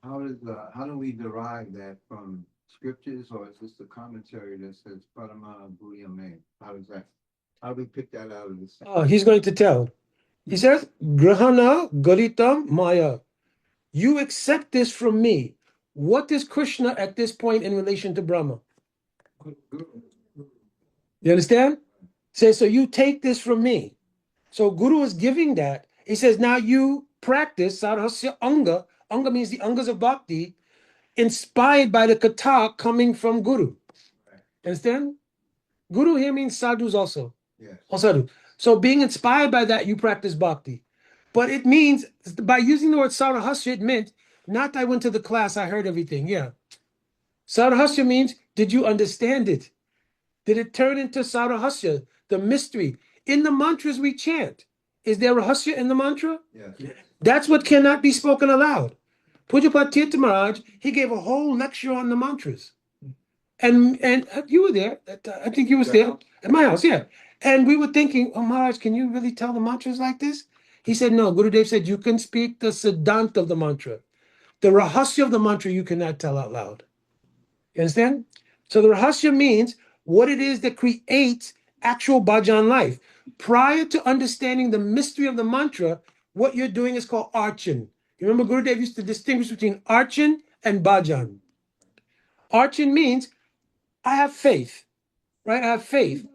E: How do we derive that from scriptures, or is this the commentary that says Parama Bhuyame? How do we pick that out of this?
A: He's going to tell. He says, Grahana Galitam Maya. You accept this from me. What is Krishna at this point in relation to Brahma? You understand? Says, so you take this from me. So Guru is giving that. He says, now you practice Sarhasya Anga. Anga means the Angas of Bhakti, inspired by the kata coming from Guru. Understand? Guru here means sadhus also.
E: Yes.
A: Or sadhu. So being inspired by that, you practice bhakti. But it means, by using the word sarahasya, it meant, not I went to the class, I heard everything. Yeah. Sarahasya means, did you understand it? Did it turn into sarahasya, the mystery? In the mantras we chant, is there rahasya in the mantra?
E: Yes.
A: That's what cannot be spoken aloud. Pujapad Tirtha Maharaj, he gave a whole lecture on the mantras. And you were there. I think you was there at my house, yeah. And we were thinking, oh, Maharaj, can you really tell the mantras like this? He said, no. Gurudev said, you can speak the siddhant of the mantra. The rahasya of the mantra you cannot tell out loud. You understand? So the rahasya means what it is that creates actual bhajan life. Prior to understanding the mystery of the mantra, what you're doing is called archan. You remember Gurudev used to distinguish between archan and bhajan. Archan means I have faith, right? I have faith.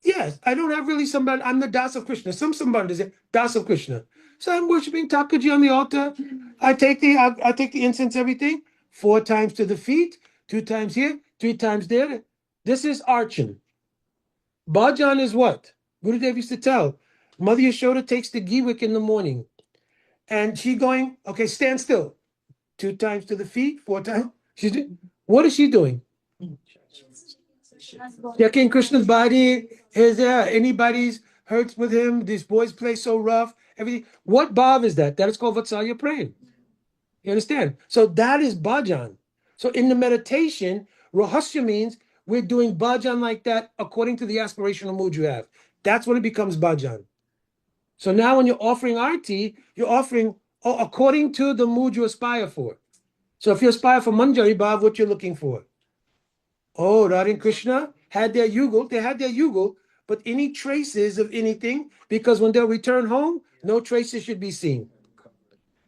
A: Yes, I don't have really somebody. I'm the Das of Krishna. Somebody is Das of Krishna. So I'm worshiping Thakurji on the altar. I take the incense, everything, 4 times to the feet, 2 times here, 3 times there. This is archan. Bhajan is what? Gurudev used to tell. Mother Yashoda takes the giwik in the morning, and she going, okay, stand still. 2 times to the feet, 4 times. What is she doing? Checking Krishna's body. Is there anybody's hurts with him? These boys play so rough. Everything. What bhav is that? That is called Vatsalya praying. You understand? So that is bhajan. So in the meditation, rahasya means we're doing bhajan like that according to the aspirational mood you have. That's when it becomes bhajan. So now when you're offering arti, you're offering according to the mood you aspire for. So if you aspire for Manjari Bhav, what you're looking for? Oh, Radha and Krishna had their yugal, they had their yugal, but any traces of anything, because when they'll return home, no traces should be seen.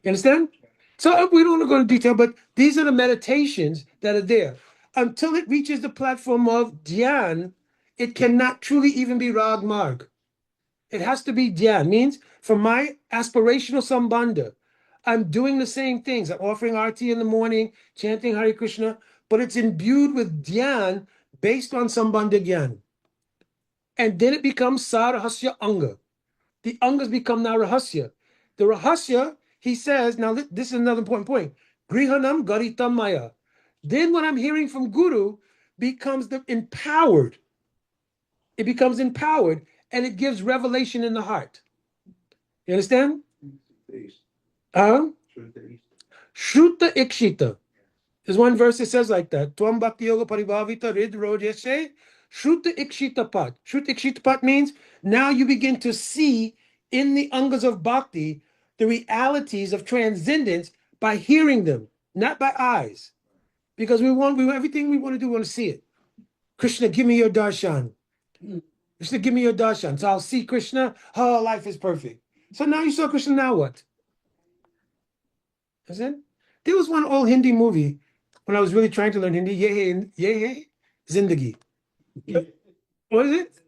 A: You understand? So we don't want to go into detail, but these are the meditations that are there. Until it reaches the platform of dhyan, it cannot truly even be rag marg. It has to be dhyan. Means for my aspirational sambandha, I'm doing the same things. I'm offering arti in the morning, chanting Hare Krishna, but it's imbued with dhyan based on sambandha dhyan. And then it becomes sarahasya anga. The angas become now rahasya. The rahasya, he says, now this is another important point. Grihanam garitam maya. Then what I'm hearing from Guru becomes the empowered. It becomes empowered and it gives revelation in the heart. You understand? Shruta ikshita. There's one verse that says like that. Tvam bhakti yoga paribhavita rid rojeshe. Shruta ikshita pat. Shruta ikshita pat means now you begin to see in the angas of bhakti the realities of transcendence by hearing them, not by eyes. Because everything we want to do, we want to see it. Krishna, give me your darshan. Krishna, give me your darshan. So I'll see Krishna. Oh, life is perfect. So now you saw Krishna, now what? There was one old Hindi movie when I was really trying to learn Hindi. Ye Zindagi. What is it?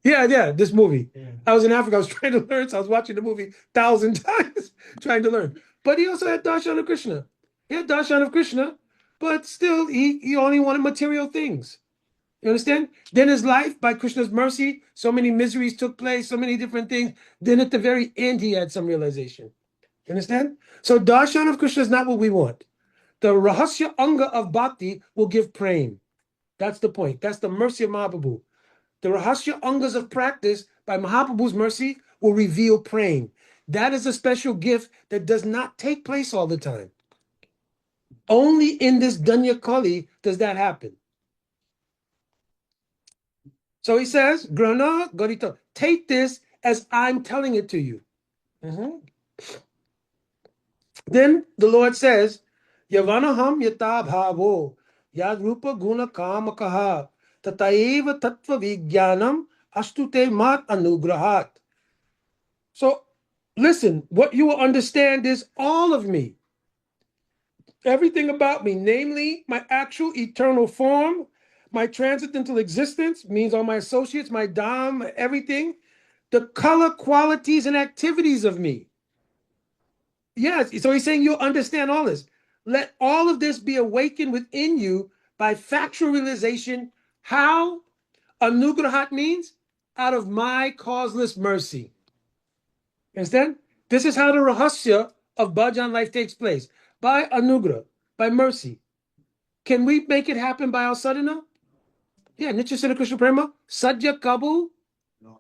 A: Yeah, this movie. Yeah. I was in Africa. I was trying to learn, so I was watching the movie 1,000 times trying to learn. But he also had darshan of Krishna. He had darshan of Krishna, but still he only wanted material things. You understand? Then his life, by Krishna's mercy, so many miseries took place, so many different things. Then at the very end, he had some realization. You understand? So darshan of Krishna is not what we want. The rahasya anga of bhakti will give prem. That's the point. That's the mercy of Mahaprabhu. The rahasya angas of practice, by Mahaprabhu's mercy, will reveal prem. That is a special gift that does not take place all the time. Only in this Danya Kali does that happen. So he says, Grana Garita, take this as I'm telling it to you. Then the Lord says, Yavanaham yata bhavo yad rupa guna kamakaha tataiva tattva vijnanam astute mat anugrahat. So listen, what you will understand is all of me. Everything about me, namely my actual eternal form, my transcendental existence, means all my associates, my dham, everything, the color, qualities, and activities of me. Yes, so he's saying you'll understand all this. Let all of this be awakened within you by factual realization. How? Anugrahat means out of my causeless mercy. Understand? This is how the rahasya of bhajan life takes place. By anugrah, by mercy. Can we make it happen by our sadhana? Yeah, Nitya Siddha Krishna Prema. Sadhya Kabu.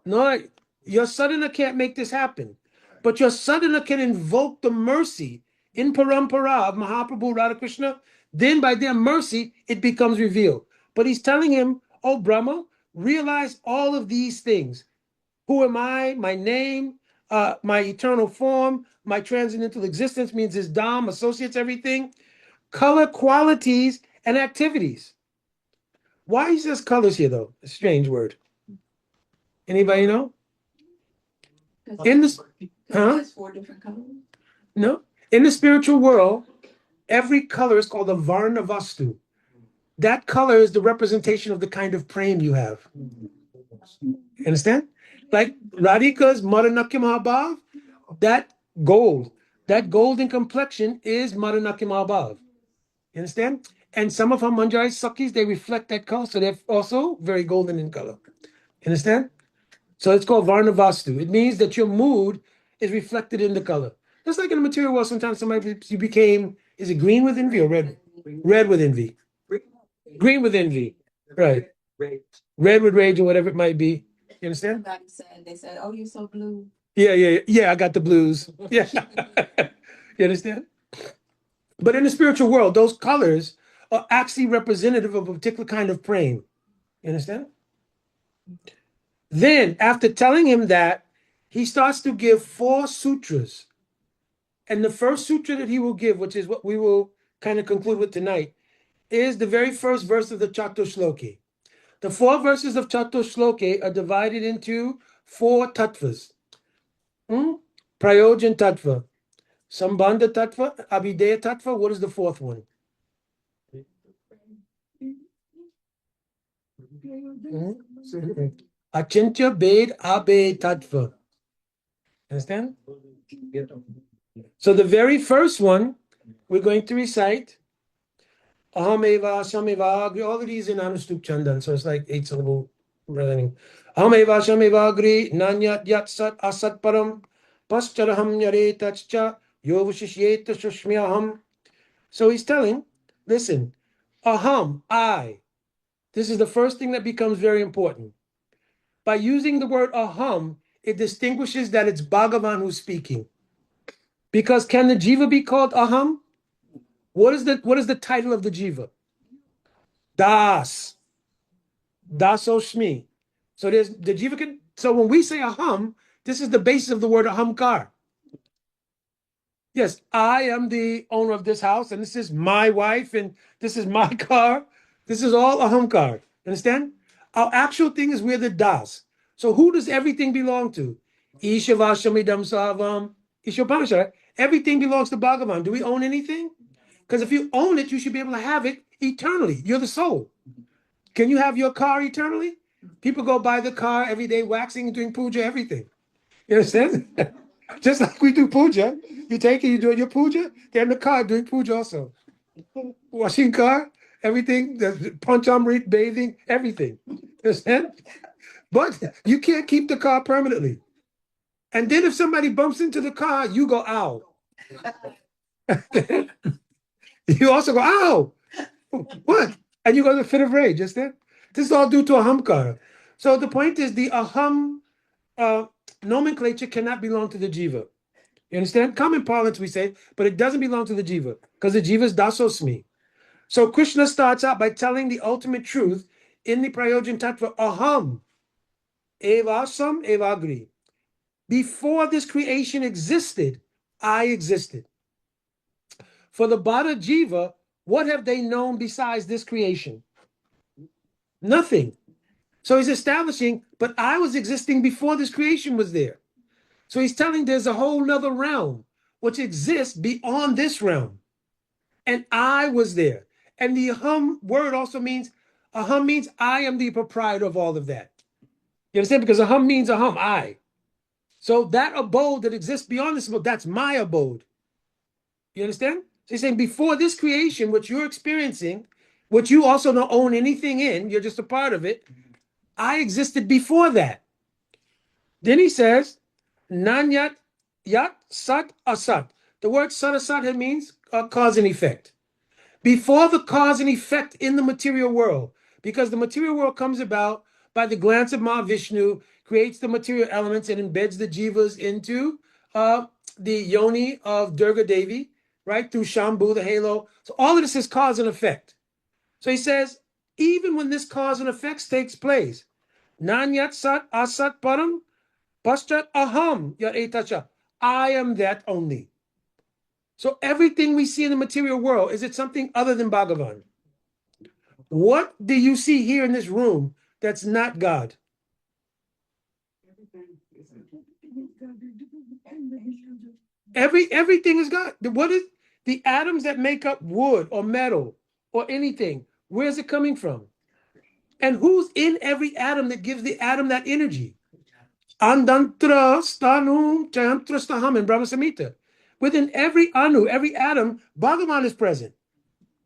A: No, your sadhana can't make this happen. But your sadhana can invoke the mercy in parampara of Mahaprabhu Radha Krishna. Then by their mercy, it becomes revealed. But he's telling him, oh Brahma, realize all of these things. Who am I? My name, my eternal form, my transcendental existence means his dham, associates everything. Color, qualities, and activities. Why he says colors here, though? A strange word. Anybody know? In this,
F: There's 4 different colors.
A: No. In the spiritual world, every color is called a varna vastu. That color is the representation of the kind of prem you have. You understand? Like Radhika's Madanakya Mahabhav, that golden complexion is Madanakya Mahabhav. You understand? And some of her Manjari Sakis, they reflect that color, so they're also very golden in color. You understand? So it's called Varna Vastu. It means that your mood is reflected in the color. Just like in the material world, sometimes you became, is it green with envy or red? Red with envy. Green with envy. Right. Red with rage or whatever it might be. You understand?
F: Somebody said, they said, oh, you're so blue.
A: Yeah, I got the blues. Yeah. You understand? But in the spiritual world, those colors are actually representative of a particular kind of praying. You understand? Then, after telling him that, he starts to give 4 sutras. And the first sutra that he will give, which is what we will kind of conclude with tonight, is the very first verse of the Catur Sloki. The 4 verses of Catur Sloki are divided into 4 tattvas. Prayojan tattva, Sambandha tattva, Abhideya tattva. What is the 4th one? Achintya Bed Abhe tattva. Understand? So the very first one, we're going to recite Ahameva, Shameva, Agri, all of these in Anustup Chandan. So it's like 8 syllable running. Ahameva, Shameva, Agri, Nanyat Yat Sat Asat Param, Pascharaham Yare Tachcha, Yovashishyeta Shushmyaham. So he's telling, listen, Aham, I. This is the first thing that becomes very important. By using the word Aham, it distinguishes that it's Bhagavan who's speaking. Because can the jiva be called Aham? What is the title of the jiva? Das. Daso Shmi. So there's the jiva can. So when we say Aham, this is the basis of the word Ahamkar. Yes, I am the owner of this house, and this is my wife, and this is my car. This is all Ahamkar. Understand? Our actual thing is we're the Das. So who does everything belong to? Ishavashamidam Savam. Ishopanasha. Everything belongs to Bhagavan. Do we own anything? Because if you own it, you should be able to have it eternally. You're the soul. Can you have your car eternally? People go buy the car every day, waxing, doing puja, everything. You understand? Just like we do puja. You take it, you do your puja, they're in the car doing puja also. Washing car, everything, the panchamrit, bathing, everything. You understand? But you can't keep the car permanently. And then if somebody bumps into the car, you go, ow. You also go, ow. What? And you go to fit of rage, just that? This is all due to ahamkara. So the point is the aham nomenclature cannot belong to the jiva. You understand? Common parlance we say, but it doesn't belong to the jiva because the jiva is dasosmi. So Krishna starts out by telling the ultimate truth in the Prayojan Tattva, aham, evasam evagri. Before this creation existed, I existed. For the Bada Jiva, what have they known besides this creation? Nothing. So he's establishing, but I was existing before this creation was there. So he's telling there's a whole nother realm which exists beyond this realm. And I was there. And the aham word also means, aham means I am the proprietor of all of that. You understand? Because aham means aham, I. So that abode that exists beyond this abode, that's my abode. You understand? So he's saying before this creation, what you're experiencing, what you also don't own anything in, you're just a part of it, I existed before that. Then he says, Nanyat Yat Sat Asat. The word Sat Asat means cause and effect. Before the cause and effect in the material world, because the material world comes about by the glance of Mahavishnu, creates the material elements and embeds the jivas into the yoni of Durga Devi, right? Through Shambhu, the halo. So all of this is cause and effect. So he says, even when this cause and effects takes place, Nanyat Sat Asat Param Paschat Aham Yat Etacha. I am that only. So everything we see in the material world, is it something other than Bhagavan? What do you see here in this room that's not God? Everything is God. What is the atoms that make up wood or metal or anything? Where's it coming from? And who's in every atom that gives the atom that energy? Andantra stanum chayantra staham in Brahma Samhita. Within every anu, every atom, Bhagavan is present.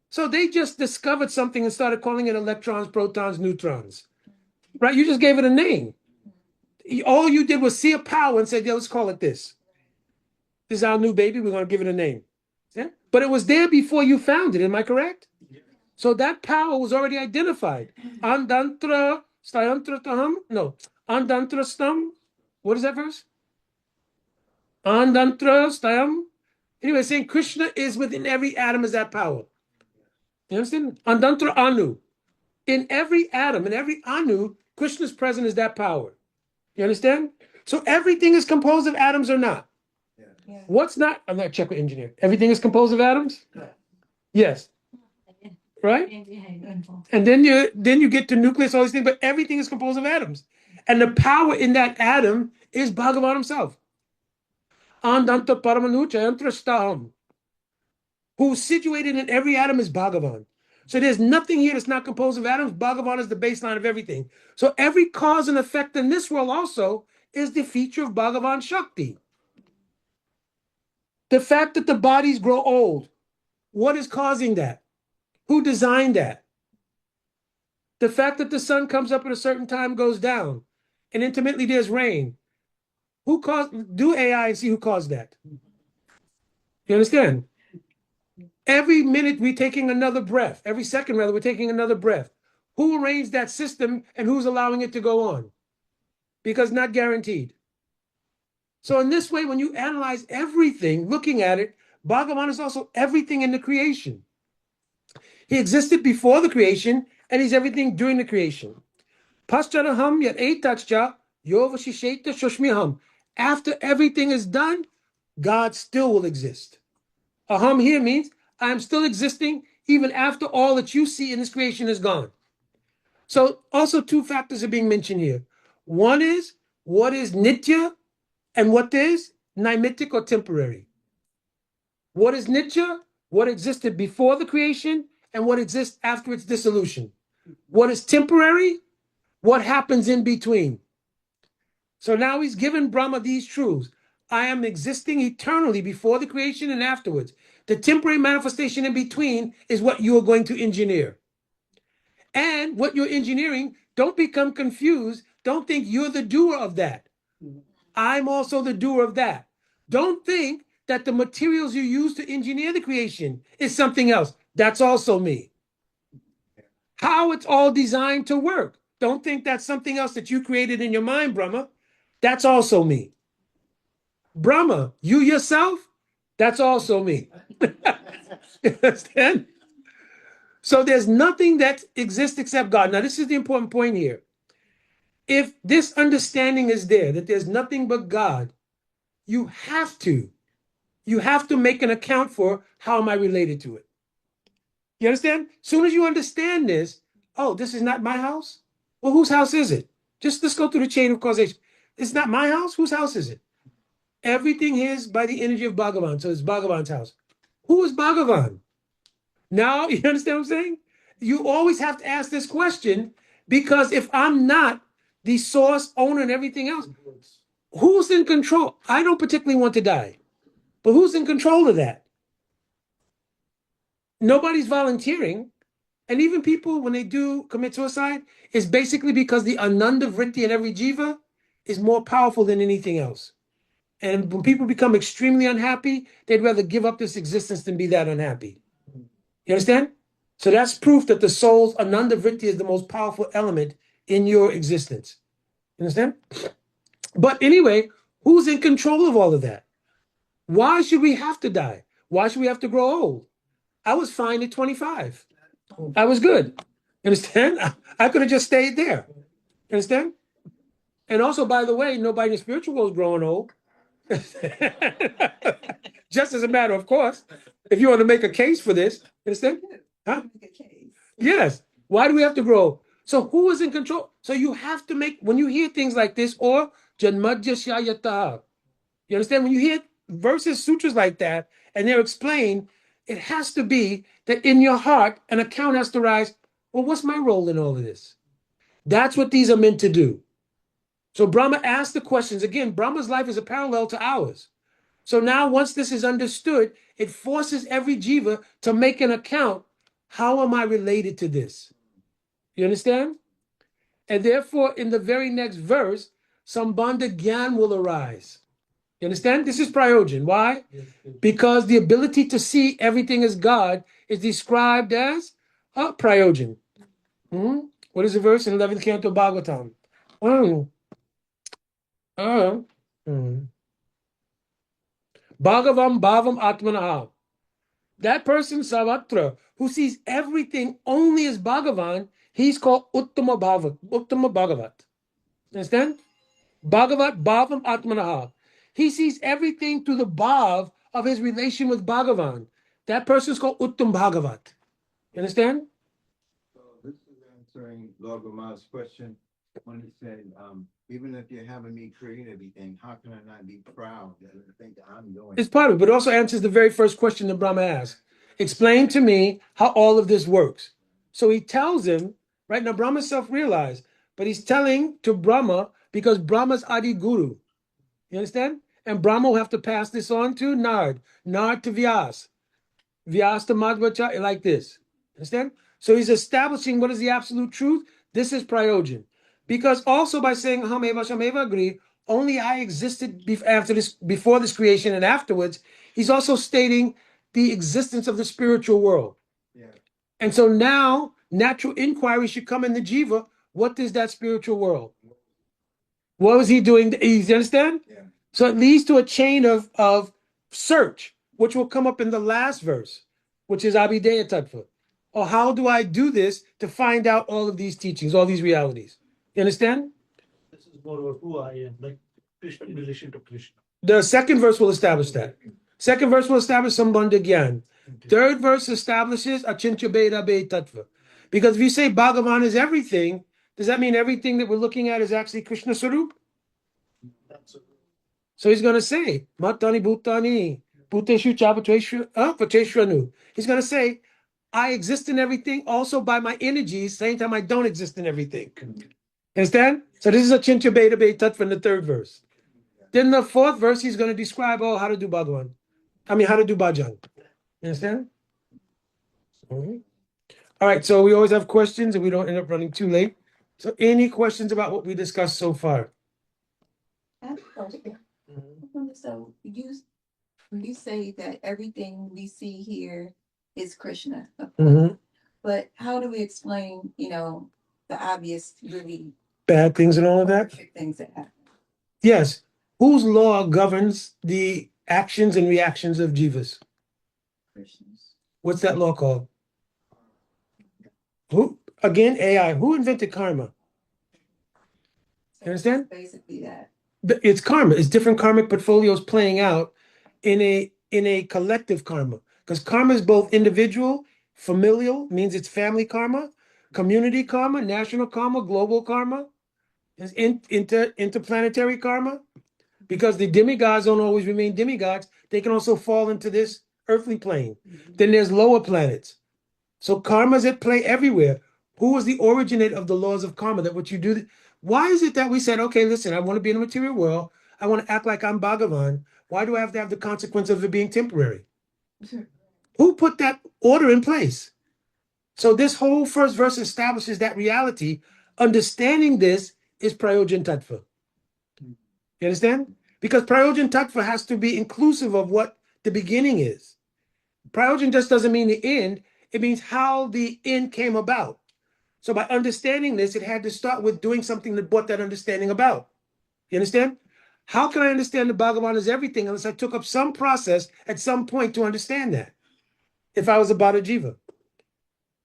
A: So they just discovered something and started calling it electrons, protons, neutrons. Right? You just gave it a name. All you did was see a power and said, yeah, let's call it this. This is our new baby. We're going to give it a name. Yeah? But it was there before you found it. Am I correct? So that power was already identified. Andantra stayantrataham. No. Andantra stam. What is that verse? Andantra stayam. Anyway, saying Krishna is within every atom is that power. You understand? Andantra anu. In every atom, in every anu, Krishna's present is that power. You understand? So everything is composed of atoms or not?
F: Yeah.
A: What's not? I'm not a check with engineer. Everything is composed of atoms? Yes. Right? And then you get to nucleus, all these things, but everything is composed of atoms. And the power in that atom is Bhagavan himself. Andanta paramanucha yantrastaham. Who's situated in every atom is Bhagavan. So there's nothing here that's not composed of atoms. Bhagavan is the baseline of everything. So every cause and effect in this world also is the feature of Bhagavan Shakti. The fact that the bodies grow old, what is causing that? Who designed that? The fact that the sun comes up at a certain time, goes down, and intermittently there's rain. Who caused? Do AI and see who caused that. You understand? Every minute we're taking another breath. Every second, rather, we're taking another breath. Who arranged that system and who's allowing it to go on? Because not guaranteed. So in this way, when you analyze everything, looking at it, Bhagavan is also everything in the creation. He existed before the creation, and he's everything during the creation. Pascharaham yat etachcha yovashisheta shoshmiham. After everything is done, God still will exist. Aham here means I am still existing even after all that you see in this creation is gone. So also two factors are being mentioned here. One is what is nitya and what is naimittic or temporary. What is nitya? What existed before the creation and what exists after its dissolution. What is temporary? What happens in between. So now he's given Brahma these truths. I am existing eternally before the creation and afterwards. The temporary manifestation in between is what you are going to engineer. And what you're engineering, don't become confused. Don't think you're the doer of that. I'm also the doer of that. Don't think that the materials you use to engineer the creation is something else. That's also me. How it's all designed to work. Don't think that's something else that you created in your mind, Brahma. That's also me. Brahma, you yourself, that's also me. You understand? So there's nothing that exists except God. Now, this is the important point here. If this understanding is there, that there's nothing but God, you have to make an account for how am I related to it. You understand? As soon as you understand this, oh, this is not my house? Well, whose house is it? Just let's go through the chain of causation. It's not my house? Whose house is it? Everything here is by the energy of Bhagavan. So it's Bhagavan's house. Who is Bhagavan? Now, you understand what I'm saying? You always have to ask this question because if I'm not the source, owner, and everything else, who's in control? I don't particularly want to die, but who's in control of that? Nobody's volunteering. And even people, when they do commit suicide, it's basically because the ananda vritti in every jiva is more powerful than anything else. And when people become extremely unhappy, they'd rather give up this existence than be that unhappy. You understand? So that's proof that the soul's ananda vritti is the most powerful element in your existence. You understand? But anyway, who's in control of all of that? Why should we have to die? Why should we have to grow old? I was fine at 25. I was good. You understand? I could have just stayed there. You understand? And also, by the way, nobody in the spiritual world is growing old. Just as a matter of course, if you want to make a case for this, understand? Huh? Yes. Why do we have to grow? So who is in control? So you have to make, when you hear things like this, or Janmadya Shayata, you understand? When you hear verses, sutras like that, and they're explained, it has to be that in your heart, an account has to rise. Well, what's my role in all of this? That's what these are meant to do. So Brahma asked the questions. Again, Brahma's life is a parallel to ours. So now once this is understood, it forces every jiva to make an account. How am I related to this? You understand? And therefore, in the very next verse, Sambandha Gyan will arise. You understand? This is Prayojan. Why? Because the ability to see everything as God is described as Prayojan. What is the verse in 11th canto Bhagavatam? Oh, Bhagavam Bhavam Atmanaha. That person, Savatra, who sees everything only as Bhagavan, he's called Uttama Bhagavat. Understand? Bhagavat Bhavam Atmanaha. He sees everything through the bhav of his relation with Bhagavan. That person is called Uttam Bhagavat. You understand?
E: So this is answering Lord Brahma's question when he said, even if you're having me create everything, how can I not be proud that I think that I'm doing
A: It's part of it, but it also answers the very first question that Brahma asked. Explain to me how all of this works. So he tells him, right now, Brahma's self-realized, but he's telling to Brahma because Brahma's Adi Guru. You understand? And Brahma will have to pass this on to Nard to Vyas, Vyas to Madhvacha, like this. Understand? So he's establishing what is the absolute truth. This is Prayojan. Because also by saying Hameva Shameva agree, only I existed before this creation and afterwards, he's also stating the existence of the spiritual world.
E: Yeah.
A: And so now natural inquiry should come in the jiva. What is that spiritual world? What was he doing? You understand?
E: Yeah.
A: So it leads to a chain of search, which will come up in the last verse, which is Abhideya Tattva. Or how do I do this to find out all of these teachings, all these realities? You understand?
B: This is more about who I am, like Krishna in relation to Krishna.
A: The second verse will establish that. Second verse will establish Sambandha Gyan. Third verse establishes Achintya Beda Be Tattva. Because if you say Bhagavan is everything, does that mean everything that we're looking at is actually Krishna Sarup? So he's going to say, Matani Bhutani, Bhuteshu Vateshranu. He's going to say, I exist in everything also by my energies, same time I don't exist in everything. Understand? So this is a Chintya Beta Be Tattva in the third verse. Then the fourth verse, he's going to describe, how to do Bhagavan. How to do Bhajan. You understand? Mm-hmm. All right, so we always have questions and we don't end up running too late. So any questions about what we discussed so far?
F: I have a question. So you say that everything we see here is Krishna, but how do we explain, the obvious, really
A: Bad things and all of that?
F: things that happen?
A: Yes. Whose law governs the actions and reactions of jivas?
F: Krishna's.
A: What's that law called? Who? Again, AI. Who invented karma? You understand?
F: Basically that.
A: It's karma. It's different karmic portfolios playing out in a collective karma. Because karma is both individual, familial, means it's family karma, community karma, national karma, global karma, is interplanetary karma. Because the demigods don't always remain demigods, they can also fall into this earthly plane. Then there's lower planets. So karma's at play everywhere. Who was the originator of the laws of karma? That what you do. Why is it that we said, okay, listen, I want to be in the material world. I want to act like I'm Bhagavan. Why do I have to have the consequence of it being temporary? Who put that order in place? So this whole first verse establishes that reality. Understanding this is Prayojan Tattva. You understand? Because Prayojan Tattva has to be inclusive of what the beginning is. Prayojan just doesn't mean the end. It means how the end came about. So by understanding this, it had to start with doing something that brought that understanding about. You understand? How can I understand the Bhagavan is everything unless I took up some process at some point to understand that? If I was a Bhada Jiva.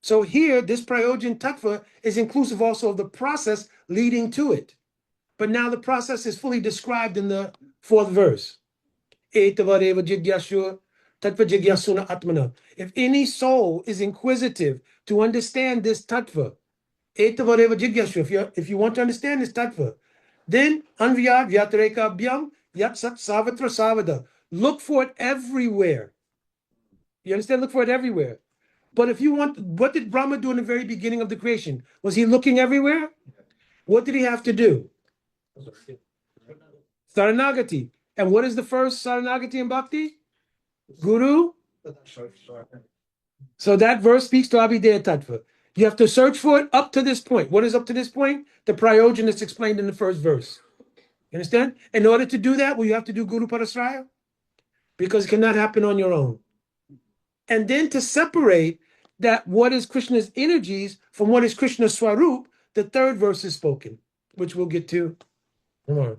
A: So here, this Prayojan Tattva is inclusive also of the process leading to it. But now the process is fully described in the fourth verse. If any soul is inquisitive to understand this tattva, if you want to understand this tattva, then anvyad vyatareka abhyam yat sat savatra savada. Look for it everywhere. You understand? Look for it everywhere. But if you want, what did Brahma do in the very beginning of the creation? Was he looking everywhere? What did he have to do? Saranagati. And what is the first Saranagati in Bhakti? Guru. So that verse speaks to Abhideya Tattva. You have to search for it up to this point. What is up to this point? The Prayojan is explained in the first verse. You understand? In order to do that, well, you have to do Guru Parasraya because it cannot happen on your own. And then to separate that what is Krishna's energies from what is Krishna's Swarup, the third verse is spoken, which we'll get to tomorrow.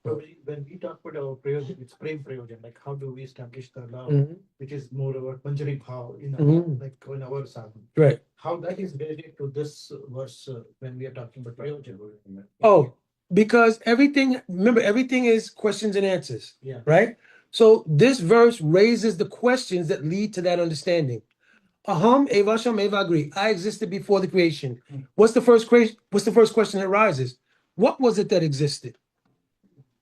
B: Probably when we talk about our prayojan, it's prem prayojan, like how do we establish the love, which is more our Panjari Bhav in like in our sadhana.
A: Right.
B: How that is related to this verse when we are talking about prayojan.
A: Oh, because everything, remember, everything is questions and answers.
B: Yeah.
A: Right? So this verse raises the questions that lead to that understanding. Aham evasham evagri. I existed before the creation. What's the first question that rises? What was it that existed?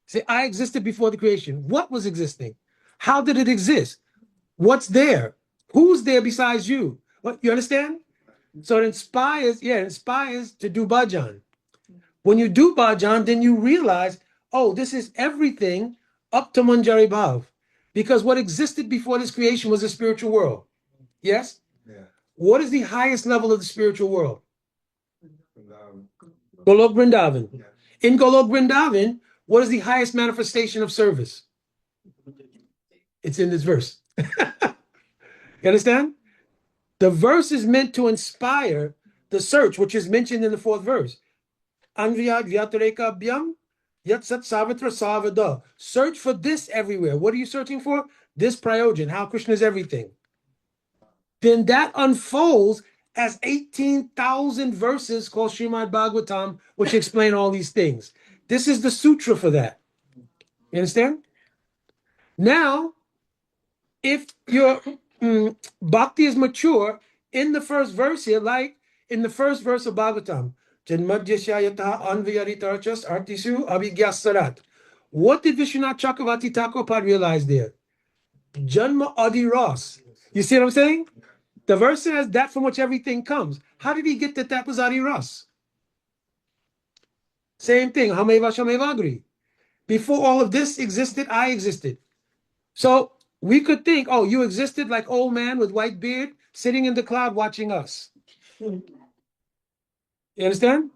A: Say, I existed before the creation. What was existing? How did it exist? What's there? Who's there besides you? What, you understand? So it inspires to do bhajan. When you do bhajan, then you realize, oh, this is everything up to Manjari Bhav. Because what existed before this creation was a spiritual world. Yes?
E: Yeah.
A: What is the highest level of the spiritual world? Golok Vrindavan.
E: Yeah.
A: In Golok Vrindavan, what is the highest manifestation of service? It's in this verse. You understand? The verse is meant to inspire the search, which is mentioned in the fourth verse. Anviyad Vyatareka Abhyam Yat Sat Savitra Savada. Search for this everywhere. What are you searching for? This prayojan, how Krishna is everything. Then that unfolds as 18,000 verses called Srimad Bhagavatam, which explain all these things. This is the sutra for that. You understand? Now, if your bhakti is mature, in the first verse here, like in the first verse of Bhagavatam, what did Vishwanath Chakravarti Thakur realize there? Janma Adi Ras. You see what I'm saying? The verse says that from which everything comes. How did he get that was Adi Ras? Same thing. Hameva Shamevagri. Before all of this existed, I existed. So we could think, oh, you existed like old man with white beard sitting in the cloud watching us. You understand?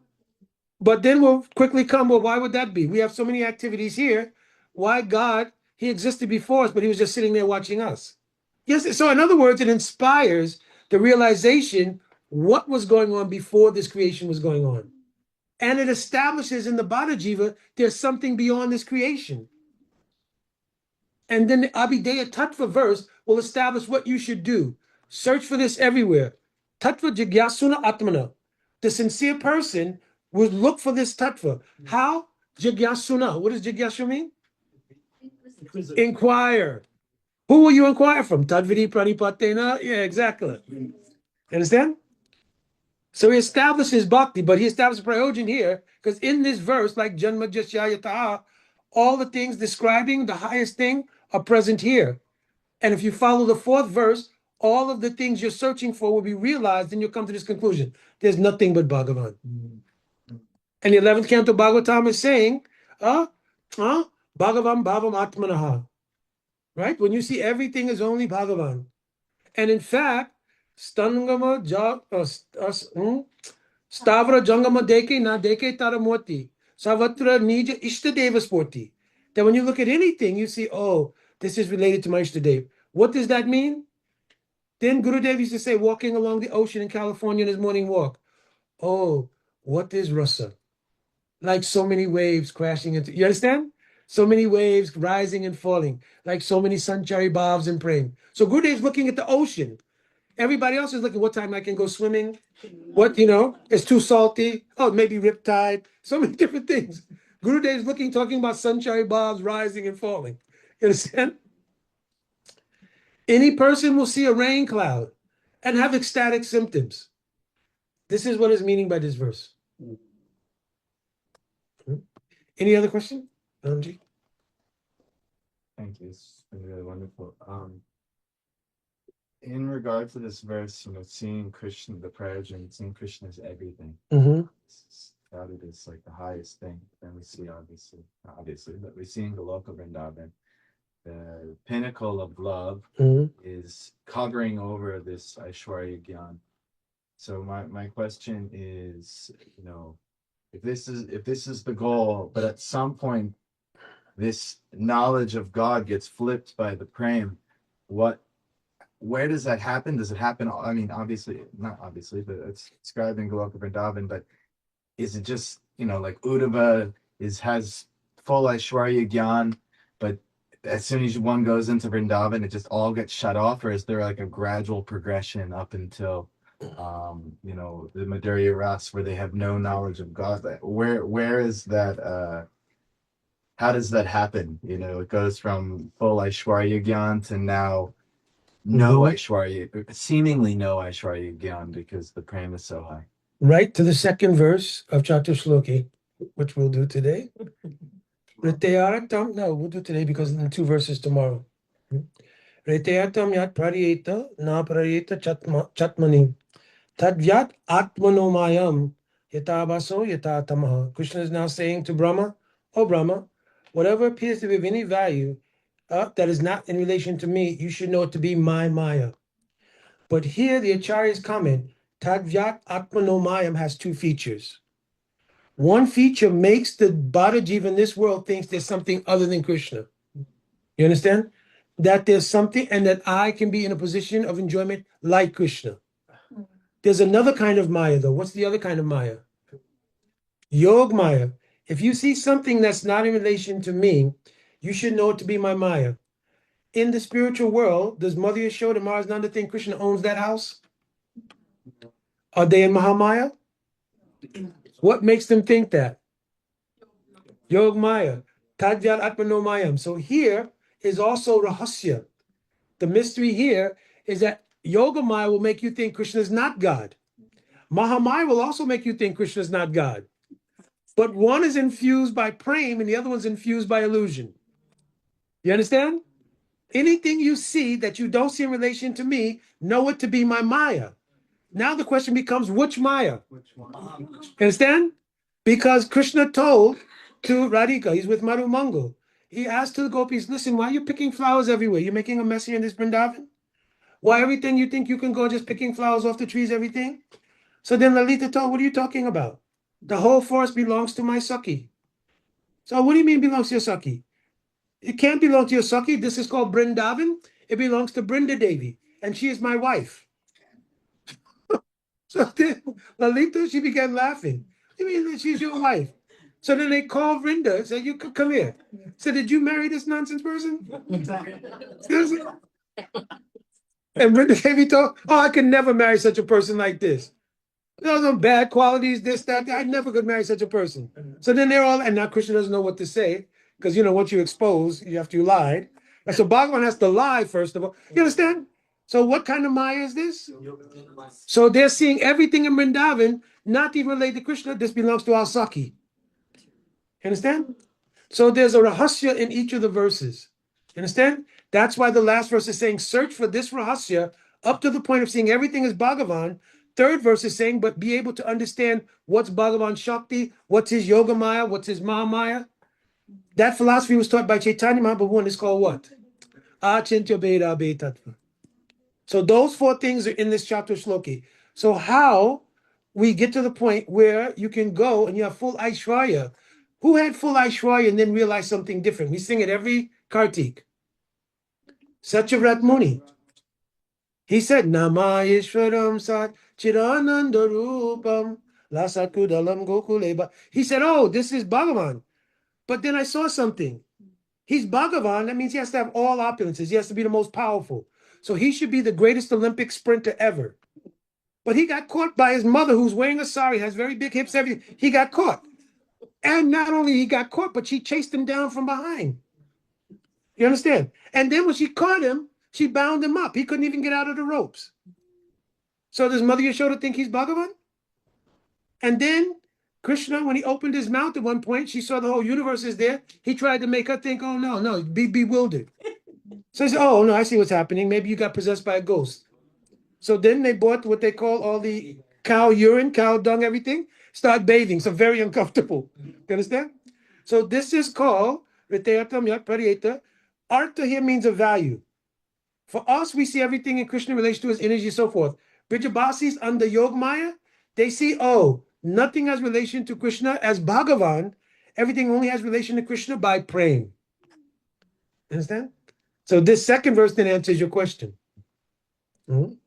A: But then we'll quickly come, well, why would that be? We have so many activities here. Why God, he existed before us, but he was just sitting there watching us. Yes, so in other words, it inspires the realization what was going on before this creation was going on. And it establishes in the Bada Jiva, there's something beyond this creation. And then the Abhideya Tattva verse will establish what you should do. Search for this everywhere. Tattva Jigyasuna Atmana. The sincere person would look for this tattva. How? Jigyasuna. What does Jigyasu mean? Inquire. Who will you inquire from? Tadvidi Pranipatena? Yeah, exactly. Understand? So he establishes bhakti, but he establishes prayojan here, because in this verse, like Janma Jasyayataha, all the things describing the highest thing are present here. And if you follow the fourth verse, all of the things you're searching for will be realized, and you'll come to this conclusion. There's nothing but Bhagavan. And the 11th canto Bhagavatam is saying, Bhagavam Bhavam Atmanaha. Right? When you see everything is only Bhagavan. And in fact, Stavra Jangama Deke Na Deke Taramoti. Savatra Nija Ishtadeva Sporti. That when you look at anything, you see, oh, this is related to my Ishtadev. What does that mean? Then Gurudev used to say, walking along the ocean in California in his morning walk. Oh, what is rasa? Like so many waves crashing into, you understand? So many waves rising and falling, like so many sanchari bhavs and praying. So Gurudev's looking at the ocean. Everybody else is looking, what time I can go swimming? What, it's too salty. Oh, maybe riptide. So many different things. Gurudev's looking, talking about sanchari bhavs rising and falling. You understand? Any person will see a rain cloud and have ecstatic symptoms. This is what is meaning by this verse. Any other question? Anji?
G: Thank you. It's been really wonderful. In regard to this verse, seeing Krishna, the prayojan, seeing Krishna as everything. That it is like the highest thing. Then we see, obviously, but we see in Goloka Vrindavan, the pinnacle of love is covering over this Aishwarya Gyan. So my question is, if this is the goal, but at some point this knowledge of God gets flipped by the prem, what where does that happen? Does it happen? I mean, obviously, not obviously, but it's described in Goloka Vrindavan. But is it just, like Uddhava has full Aishwarya Gyan, but as soon as one goes into Vrindavan, it just all gets shut off, or is there like a gradual progression up until the Madhurya Ras where they have no knowledge of God? Where is that? How does that happen? It goes from full Aishwarya Gyan to now no Aishwarya, seemingly no Aishwarya Gyan because the prem is so high.
A: Right to the second verse of Catur Sloki, which we'll do today. No, we'll do today because in 2 verses tomorrow. Reteyatam yat prariyeta na prariyeta chatmani tadyat atmanomayam yatabaso yatatamaha. Krishna is now saying to Brahma, "Oh Brahma, whatever appears to be of any value that is not in relation to me, you should know it to be my Maya." But here the Acharya's comment, Tadvyat Atmanomayam, has 2 features. One feature makes the Bhadajiva in this world thinks there's something other than Krishna. You understand? That there's something, and that I can be in a position of enjoyment like Krishna. There's another kind of Maya, though. What's the other kind of Maya? Yog Maya. If you see something that's not in relation to me, you should know it to be my Maya. In the spiritual world, does Mother Yashoda Marananda think Krishna owns that house? Are they in Mahamaya? What makes them think that? Yog Maya. Tadvyat Atmanomayam. So here is also Rahasya. The mystery here is that Yoga Maya will make you think Krishna is not God. Mahamaya will also make you think Krishna is not God. But one is infused by prem and the other one's infused by illusion. You understand? Anything you see that you don't see in relation to me, know it to be my Maya. Now the question becomes, which Maya? Understand? Because Krishna told to Radhika, he's with Madhu Mangal. He asked to the gopis, listen, why are you picking flowers everywhere? You're making a mess here in this Vrindavan? Why everything you think you can go just picking flowers off the trees, everything? So then Lalita told, what are you talking about? The whole forest belongs to my Saki. So what do you mean belongs to your Saki? It can't belong to your Saki. This is called Vrindavan. It belongs to Brinda Devi, and she is my wife. So then Lalita, she began laughing. I mean, she's your wife. So then they called Vrinda and said, you could come here. Said, did you marry this nonsense person? And Vrinda Devi told, oh, I could never marry such a person like this. There are some bad qualities, this, that. I never could marry such a person. So then they're all, and now Krishna doesn't know what to say, because, once you expose, you lied. And so Bhagavan has to lie, first of all. You understand? So what kind of Maya is this? So they're seeing everything in Vrindavan, not even related to Krishna. This belongs to our Saki. You understand? So there's a rahasya in each of the verses. You understand? That's why the last verse is saying, search for this rahasya up to the point of seeing everything as Bhagavan. Third verse is saying, but be able to understand what's Bhagavan Shakti, what's his Yoga Maya, what's his Mahamaya. That philosophy was taught by Chaitanya Mahaprabhu and it's called what? Achintya Beda Betattva. So those 4 things are in this chapter Sloki. So how we get to the point where you can go and you have full Aishwarya. Who had full Aishwarya and then realized something different? We sing it every Kartik. Satyavrat Muni. He said, Nama Ishwaram Sat Chirananda Rupam Lasakudalam Gokuleba. He said, oh, this is Bhagavan. But then I saw something. He's Bhagavan. That means he has to have all opulences. He has to be the most powerful. So he should be the greatest Olympic sprinter ever. But he got caught by his mother, who's wearing a sari, has very big hips, everything. He got caught. And not only he got caught, but she chased him down from behind. You understand? And then when she caught him, she bound him up. He couldn't even get out of the ropes. So does Mother Yashoda think he's Bhagavan? And then Krishna, when he opened his mouth at one point, she saw the whole universe is there. He tried to make her think, oh, no, be bewildered. So he said, oh, no, I see what's happening. Maybe you got possessed by a ghost. So then they bought what they call all the cow urine, cow dung, everything. Start bathing. So very uncomfortable. You understand? So this is called Riteyatam Yat Pariyeta. Artha here means a value. For us, we see everything in Krishna in relation to his energy and so forth. Brijabasis under Yog Maya, they see, oh, nothing has relation to Krishna as Bhagavan. Everything only has relation to Krishna by praying. Understand? So this second verse then answers your question. Mhm.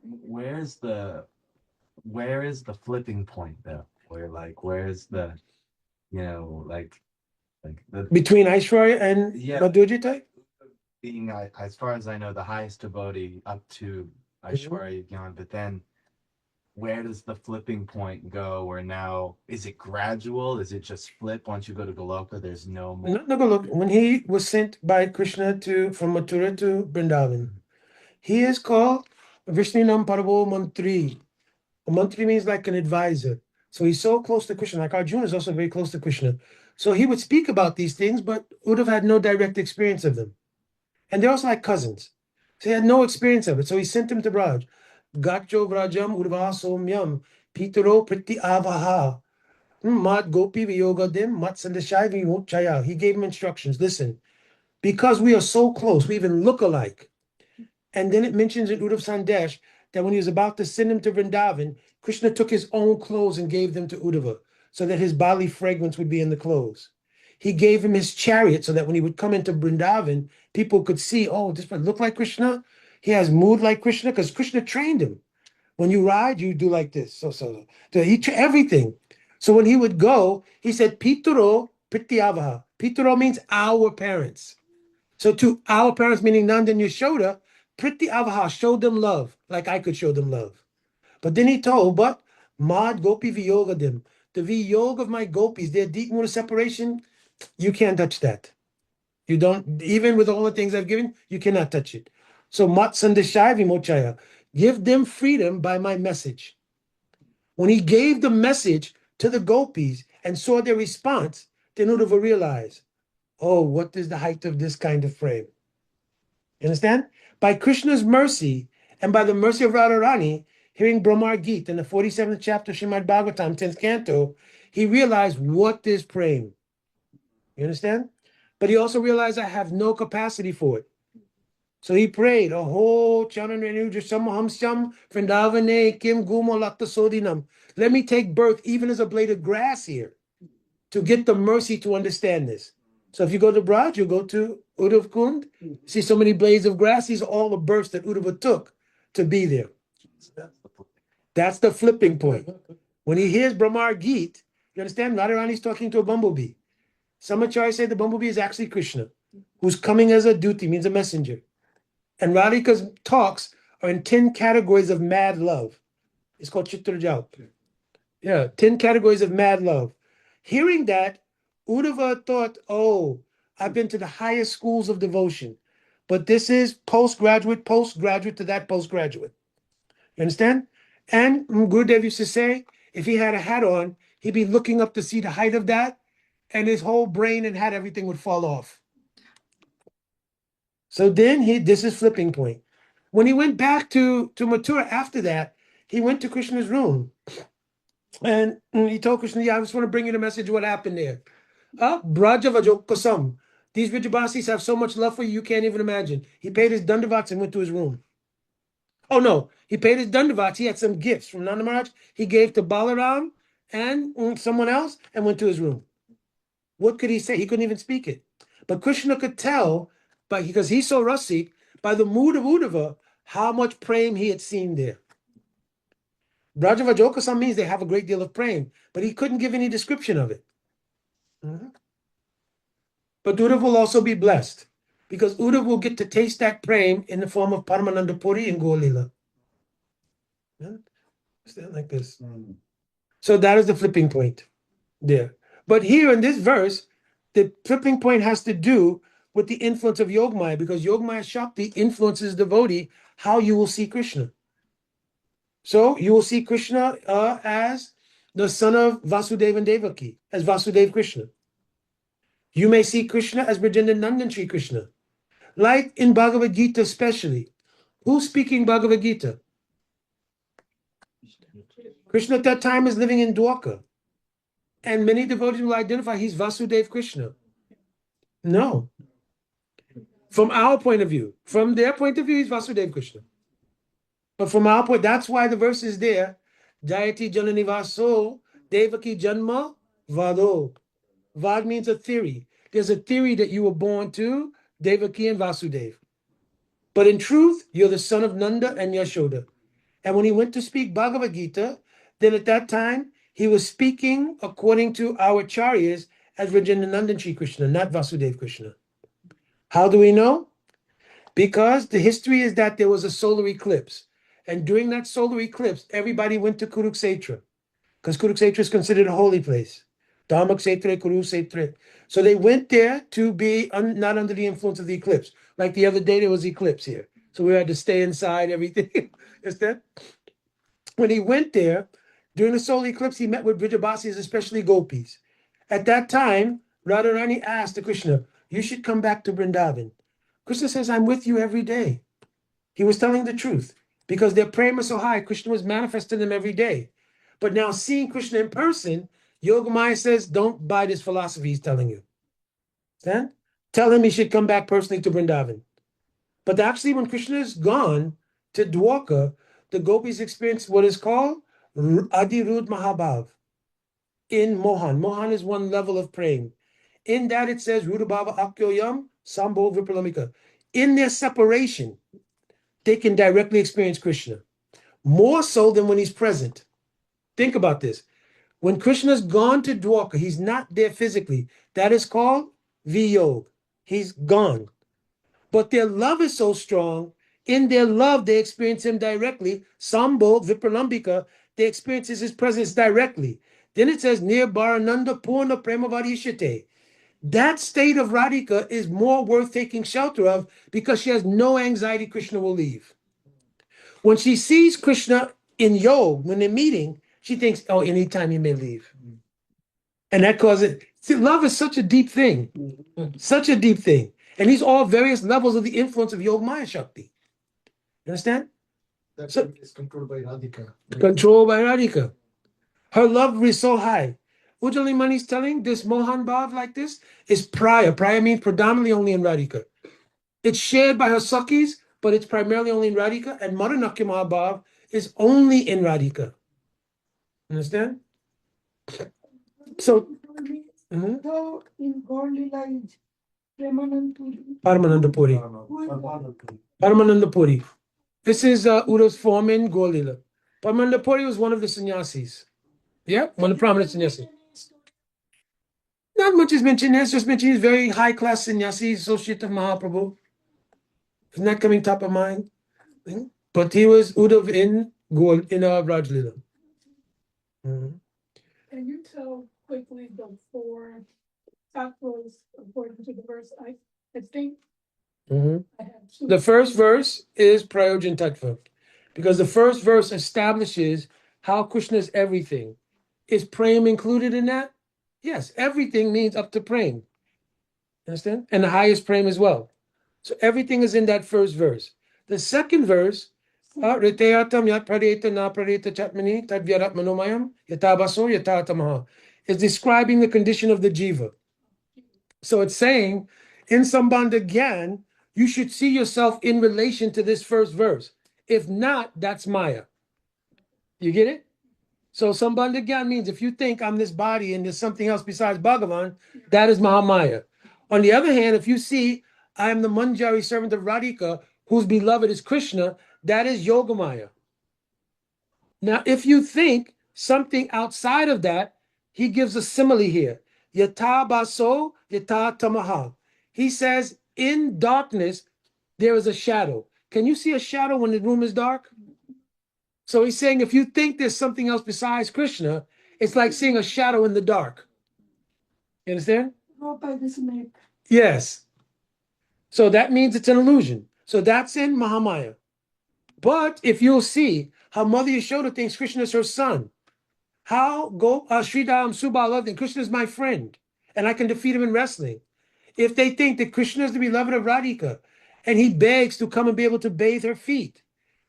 G: Where is the flipping point though? Where's the, the
A: Between Aishwarya and Madhurjita?
G: being, as far as I know, the highest devotee up to Aishwarya Gyan, but then where does the flipping point go? Where now, is it gradual? Is it just flip once you go to Goloka? There's no more.
A: No, look, when he was sent by Krishna from Mathura to Vrindavan, he is called Vishninam Paravo Mantri. A mantri means like an advisor. So he's so close to Krishna, like Arjuna is also very close to Krishna. So he would speak about these things, but Uddhav had no direct experience of them. And they're also like cousins. So he had no experience of it. So he sent him to Braj. Gacho Vrajam Urva Somyam Pitaro Priti Avaha. Mat Gopi Viyogadim Mat Sandashai Vimuchaya. He gave him instructions. Listen, because we are so close, we even look alike. And then it mentions in Uddhav Sandesh that when he was about to send him to Vrindavan, Krishna took his own clothes and gave them to Uddhava so that his bodily fragrance would be in the clothes. He gave him his chariot so that when he would come into Vrindavan, people could see, oh, this one look like Krishna. He has mood like Krishna because Krishna trained him. When you ride, you do like this. So everything. So when he would go, he said, Pituro Prityavaha. Pituro means our parents. So to our parents, meaning Nanda and Yashoda, Priti Avaha showed them love, like I could show them love. But then he told, but Mad Gopi Viyogadim, the Viyog of my gopis, their deep mood of separation, you can't touch that. You don't, even with all the things I've given, you cannot touch it. So Mat Sandashai Vimochaya, give them freedom by my message. When he gave the message to the gopis and saw their response, then Uddhava realized, oh, what is the height of this kind of frame? You understand? By Krishna's mercy and by the mercy of Radharani, hearing Brahmar Gita in the 47th chapter of Srimad Bhagavatam, 10th canto, he realized what is praying. You understand? But he also realized I have no capacity for it. So he prayed, Aho Chananrenu Jasamhamsyam Vrindavane Kim Gumo Latta Sodinam. Let me take birth even as a blade of grass here to get the mercy to understand this. So if you go to Braj, you go to Uddhav Kund, see so many blades of grass. These are all the births that Uddhava took to be there. That's the flipping point. When he hears Brahmar Geet, you understand? Radharani's talking to a bumblebee. Some acharyas say the bumblebee is actually Krishna, who's coming as a duty, means a messenger. And Radhika's talks are in 10 categories of mad love. It's called Chitrajal. Yeah, 10 categories of mad love. Hearing that, Uddhava thought, oh, I've been to the highest schools of devotion, but this is postgraduate to that postgraduate. You understand? And Gurudev used to say, if he had a hat on, he'd be looking up to see the height of that, and his whole brain and hat, everything would fall off. So then this is flipping point. When he went back to Mathura after that, he went to Krishna's room. And he told Krishna, yeah, I just want to bring you the message of what happened there. Braja Vajokasam. These Vijayabasis have so much love for you, you can't even imagine. He paid his dandavats and went to his room. Oh, no. He paid his dandavats. He had some gifts from Nanda Maharaj. He gave to Balaram and someone else and went to his room. What could he say? He couldn't even speak it. But Krishna could tell, because he's so rasik, by the mood of Uddhava, how much prem he had seen there. Brajavajokasam means they have a great deal of prem, but he couldn't give any description of it. Mm-hmm. But Uddhav will also be blessed, because Uddhav will get to taste that prem in the form of Paramananda Puri and Golila. Yeah? Stand like this. So that is the flipping point there. But here in this verse, the flipping point has to do with the influence of Yogamaya, because Yogamaya Shakti influences devotee how you will see Krishna. So you will see Krishna as the son of Vasudeva and Devaki, as Vasudeva Krishna. You may see Krishna as Brajendra Nandan Shri Krishna. Like in Bhagavad Gita especially. Who's speaking Bhagavad Gita? Krishna at that time is living in Dwarka. And many devotees will identify he's Vasudeva Krishna. No. From our point of view. From their point of view, he's Vasudeva Krishna. But from our point, that's why the verse is there. Jayati Janani Vaso Devaki Janma Vado. Vad means a theory. There's a theory that you were born to Devaki and Vasudeva. But in truth, you're the son of Nanda and Yashoda. And when he went to speak Bhagavad Gita, then at that time, he was speaking according to our acharyas as Rajananandan Shri Krishna, not Vasudev Krishna. How do we know? Because the history is that there was a solar eclipse. And during that solar eclipse, everybody went to Kurukshetra, because Kurukshetra is considered a holy place. Dharmaksetra, Kurukshetra. So they went there to be not under the influence of the eclipse. Like the other day, there was eclipse here. So we had to stay inside, everything. Understand? When he went there, during the solar eclipse, he met with Vrijabasis, especially gopis. At that time, Radharani asked to Krishna, you should come back to Vrindavan. Krishna says, I'm with you every day. He was telling the truth. Because their prema is so high, Krishna was manifesting them every day. But now seeing Krishna in person, Yogamaya says, don't buy this philosophy he's telling you. Understand? Tell him he should come back personally to Vrindavan. But actually, when Krishna is gone to Dwarka, the gopis experience what is called Adirud Mahabhav in Mohan. Mohan is one level of praying. In that it says Rudabhava Akyoyam Sambho Vipralamika. In their separation, they can directly experience Krishna. More so than when he's present. Think about this. When Krishna's gone to Dwarka, he's not there physically. That is called Viyog. He's gone. But their love is so strong. In their love, they experience him directly. Sambho Vipralambika, they experience his presence directly. Then it says, near Barananda Purna Premavarishate. That state of Radhika is more worth taking shelter of because she has no anxiety Krishna will leave. When she sees Krishna in Yog, when they're meeting, she thinks, oh, anytime he may leave. And that causes, see, love is such a deep thing. Such a deep thing. And these are all various levels of the influence of Yog Maya Shakti. You understand?
B: That
A: So-
B: is controlled by Radhika.
A: Controlled by Radhika. Her love is so high. Ujjali Mani is telling this Mohan Bhav like this is Praya. Praya means predominantly only in Radhika. It's shared by her Sakhis, but it's primarily only in Radhika. And Madanakya Mahabhav is only in Radhika. Understand? So, mhm.
H: Though in Gaur-Lila is Premanand Puri.
A: Paramananda Puri. Paramananda Puri. This is Uddhav's form in Gaur-Lila. Paramananda Puri was one of the sannyasis. Yeah, one of the prominent sannyasis. Not much is mentioned. It's just mentioned he's very high class sannyasi, associate of Mahaprabhu. Isn't that coming top of mind? But he was Uddhav in Rajlila. Mhm.
H: Can you tell quickly the four tattvas according to the verse? I think
A: Mhm.
H: I have two.
A: The first verse is Prayojan Tattva, because the first verse establishes how Krishna is everything. Is Prem included in that? Yes, everything means up to Prem. Understand? And the highest Prem as well. So everything is in that first verse. The second verse, Riteyatam yat pradeta na pradeta chatmani tadvyarat manomayam yatabaso yatatamaha, is describing the condition of the jiva. So it's saying, in Sambandha Gyan, you should see yourself in relation to this first verse. If not, that's Maya. You get it? So Sambandha Gyan means if you think I'm this body and there's something else besides Bhagavan, that is Mahamaya. On the other hand, if you see I am the Manjari servant of Radhika, whose beloved is Krishna, that is Yogamaya. Now, if you think something outside of that, he gives a simile here. Yata baso, yata tamaha. He says, in darkness, there is a shadow. Can you see a shadow when the room is dark? So he's saying if you think there's something else besides Krishna, it's like seeing a shadow in the dark. You understand?
H: Go by the snake.
A: Yes. So that means it's an illusion. So that's in Mahamaya. But if you'll see how Mother Yashoda thinks Krishna is her son, how Sridham Subala and Krishna is my friend, and I can defeat him in wrestling. If they think that Krishna is the beloved of Radhika, and he begs to come and be able to bathe her feet,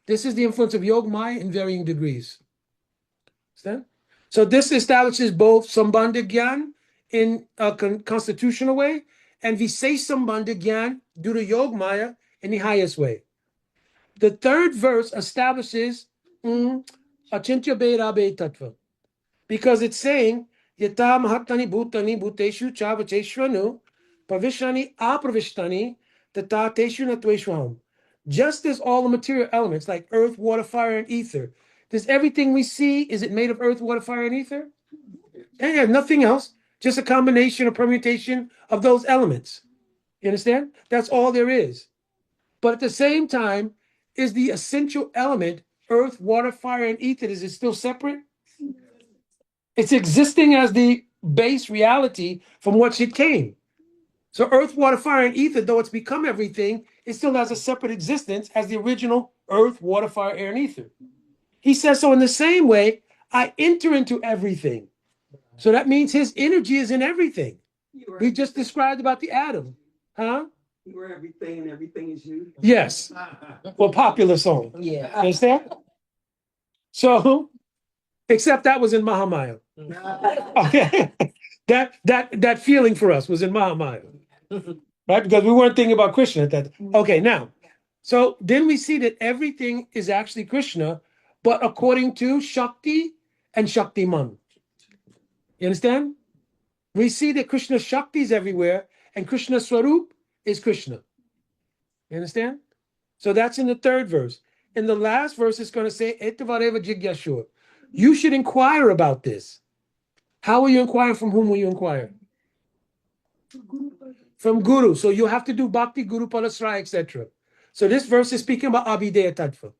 A: this is the influence of Yog Maya in varying degrees. Understand? So this establishes both Sambandha Gyan in a constitutional way, and Visay Sambandha Gyan due to Yog Maya in the highest way. The third verse establishes Achintya Bheda Tattva, because it's saying Yata Mahatani Bhutani Bhuteshu Chavacheshwanu Pravishani Apravishtani Tata Teshu Natweshwam. Just as all the material elements like earth, water, fire, and ether. Does everything we see, is it made of earth, water, fire, and ether? Yeah, nothing else. Just a combination or permutation of those elements. You understand? That's all there is. But at the same time, is the essential element earth, water, fire, and ether, is it still separate? It's existing as the base reality from which it came. So earth, water, fire, and ether, though it's become everything, it still has a separate existence as the original earth, water, fire, air, and ether. He says, so in the same way, I enter into everything. So that means his energy is in everything. We just described about the atom. Huh?
I: You are everything and everything is you.
A: Yes. Well, popular song.
I: Yeah.
A: Understand? So, except that was in Mahamaya. Okay. that feeling for us was in Mahamaya. Right? Because we weren't thinking about Krishna at that. Okay, now. So then we see that everything is actually Krishna, but according to Shakti and Shaktiman. You understand? We see that Krishna Shakti is everywhere, and Krishna Swarup is Krishna. You understand? So that's in the third verse. In the last verse, it's going to say, Etavareva Jigyashur. You should inquire about this. How will you inquire? From whom will you inquire? From Guru. So you have to do Bhakti, Guru, Palasra, etc. So this verse is speaking about Abhideya Tattva.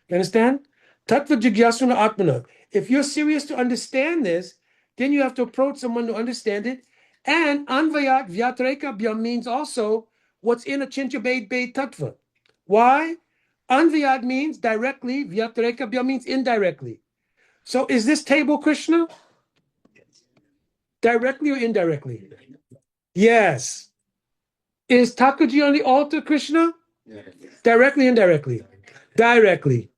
A: You understand? Tattva Jigyasuna Atmana. If you're serious to understand this, then you have to approach someone to understand it. And Anvayat Vyatreka Bhyam means also what's in a Chincha Beit Tattva. Why? Anvayat means directly, Vyatreka Bhyam means indirectly. So is this table Krishna? Directly or indirectly? Yes. Is Thakurji on the altar Krishna? Yes. Directly, indirectly? Directly.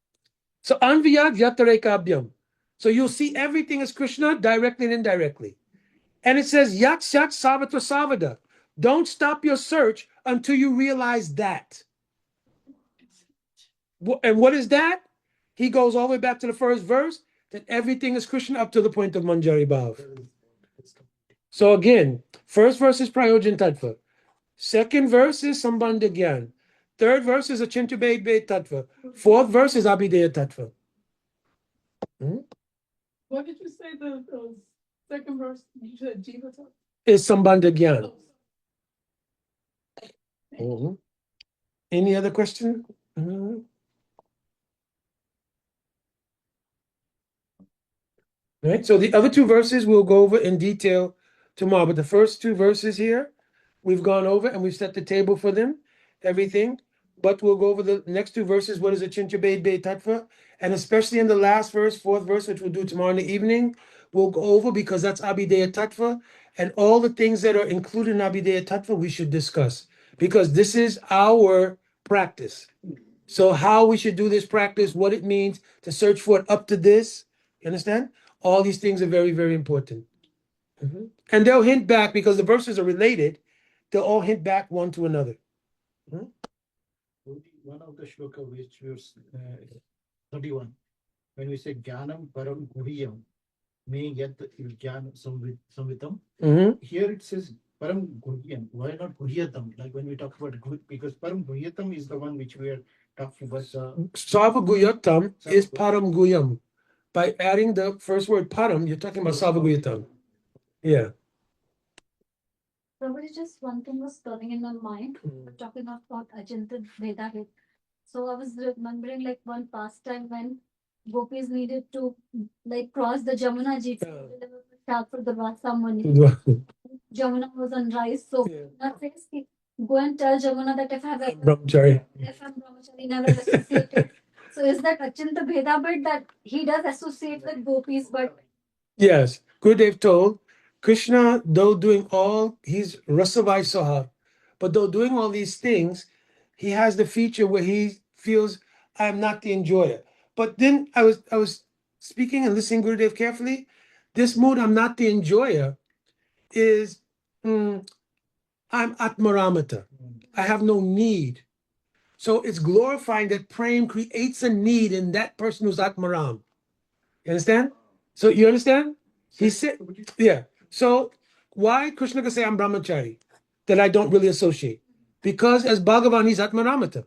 A: So Anviyat Yatarekabhyam. So you'll see everything as Krishna directly and indirectly. And it says Yat Sat Savata Savada. Don't stop your search until you realize that. And what is that? He goes all the way back to the first verse, that everything is Krishna up to the point of Manjari Bhav. So again, first verse is Prayojan Tattva. Second verse is Sambandha Gyan. Third verse is Achinta Beit Tattva. Fourth verse is Abhideya Tattva.
H: What did you say the second verse? You said Jiva Tattva?
A: Is Sambandha Gyan. Mm-hmm. Any other question? Mm-hmm. Right. So the other two verses we'll go over in detail tomorrow. But the first two verses here, we've gone over and we've set the table for them, everything. But we'll go over the next two verses. What is a Chincha Beit Tattva? And especially in the last verse, fourth verse, which we'll do tomorrow in the evening, we'll go over because that's Abhideya Tattva. And all the things that are included in Abhideya Tattva, we should discuss. Because this is our practice. So how we should do this practice, what it means to search for it up to this. You understand? All these things are very, very important. Mm-hmm. And they'll hint back because the verses are related. They'll all hint back one to another. Mm-hmm.
B: One of the shloka which was 31, when we say Jnanam Param Guhyam, may get the Jnana Samvitam. Mm-hmm. Here it says Param Guhyam. Why not Guryatam? Like when we talk about good, because Param Guryatam is the one which we are talking about.
A: Sava Guryatam is Param Guhyam. By adding the first word param, you're talking about Savaguyata. Yeah.
C: Probably just one thing was turning in my mind, talking about Ajanta Vedavit. So I was remembering like one pastime when gopis needed to like cross the Jamuna Ji to deliver the child for the Vasamani. Jamuna was on rise, so that says go and tell Jamuna that if I'm Brahmachari, never associated. So is that Achanta Bhedabhat that he does associate with gopis, but
A: yes, Gurudev told Krishna, though doing all, he's Rasavai Saha, but though doing all these things, he has the feature where he feels I am not the enjoyer. But then I was speaking and listening to Gurudev carefully. This mood, I'm not the enjoyer, is I'm Atmaramata. I have no need. So it's glorifying that Prem creates a need in that person who's Atmaram. You understand? So you understand? He said, yeah. So why Krishna can say I'm Brahmachari, that I don't really associate? Because as Bhagavan, he's Atmaramata.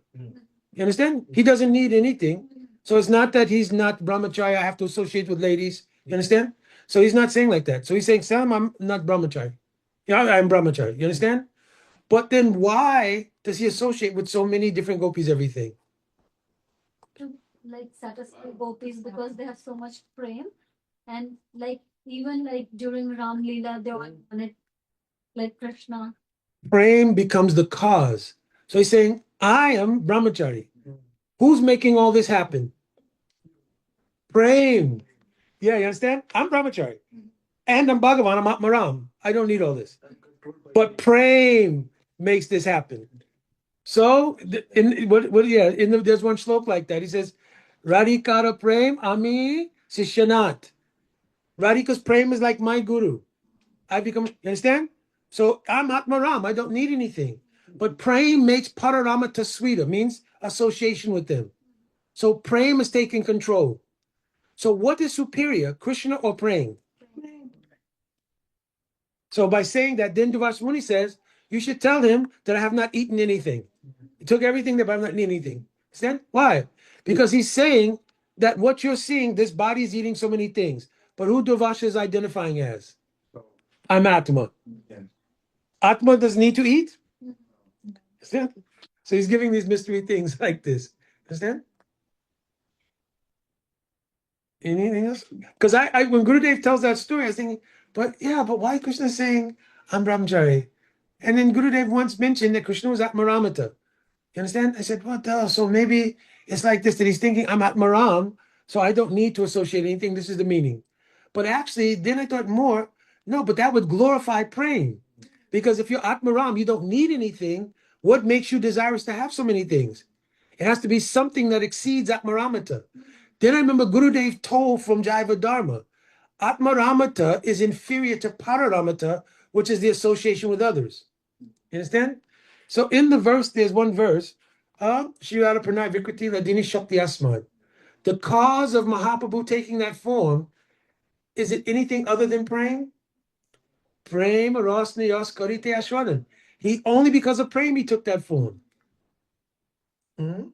A: You understand? He doesn't need anything. So it's not that he's not brahmachari, I have to associate with ladies. You understand? So he's not saying like that. So he's saying, Sam, I'm not brahmachari. Yeah, I'm brahmachari. You understand? But then why does he associate with so many different gopis everything?
C: To like satisfy gopis because they have so much prem, and like even like during Ram Leela, they all wanted like Krishna.
A: Prem becomes the cause. So he's saying, I am brahmachari. Who's making all this happen? Prem. Yeah, you understand? I'm brahmachari. And I'm Bhagavan, I'm Atmaram. I don't need all this. But Prem makes this happen. So there's one slok like that. He says, Radhikara Prem Ami Sishyanat. Radhika's Prem is like my guru. You understand? So I'm Atmaram. I don't need anything. But Prem makes Pararama Taswita, means association with them. So Prem is taking control. So what is superior, Krishna or Prem? So by saying that, then Duvas Muni says, you should tell him that I have not eaten anything. He took everything that I have not eaten anything. Understand? Why? Because he's saying that what you're seeing, this body is eating so many things. But who Duvasha is identifying as? I'm Atma. Atma doesn't need to eat. Understand? So he's giving these mystery things like this. Understand? Anything else? Because I when Gurudev tells that story, I was thinking, but why Krishna is saying I'm brahmachari? And then Gurudev once mentioned that Krishna was Atmaramata. You understand? I said, what the hell? So maybe it's like this, that he's thinking I'm Atmaram, so I don't need to associate anything. This is the meaning. But actually, then I thought more, no, but that would glorify praying. Because if you're Atmaram, you don't need anything. What makes you desirous to have so many things? It has to be something that exceeds Atmaramata. Then I remember Gurudev told from Jaiva Dharma, Atmaramata is inferior to Pararamata, which is the association with others. You understand? So in the verse, there's one verse, Shirada Pranay Vikriti Ladini Shakti Asmad. The cause of Mahaprabhu taking that form, is it anything other than praying? Prem Rosni Yos Karite Ashwanan. He only because of praying he took that form. And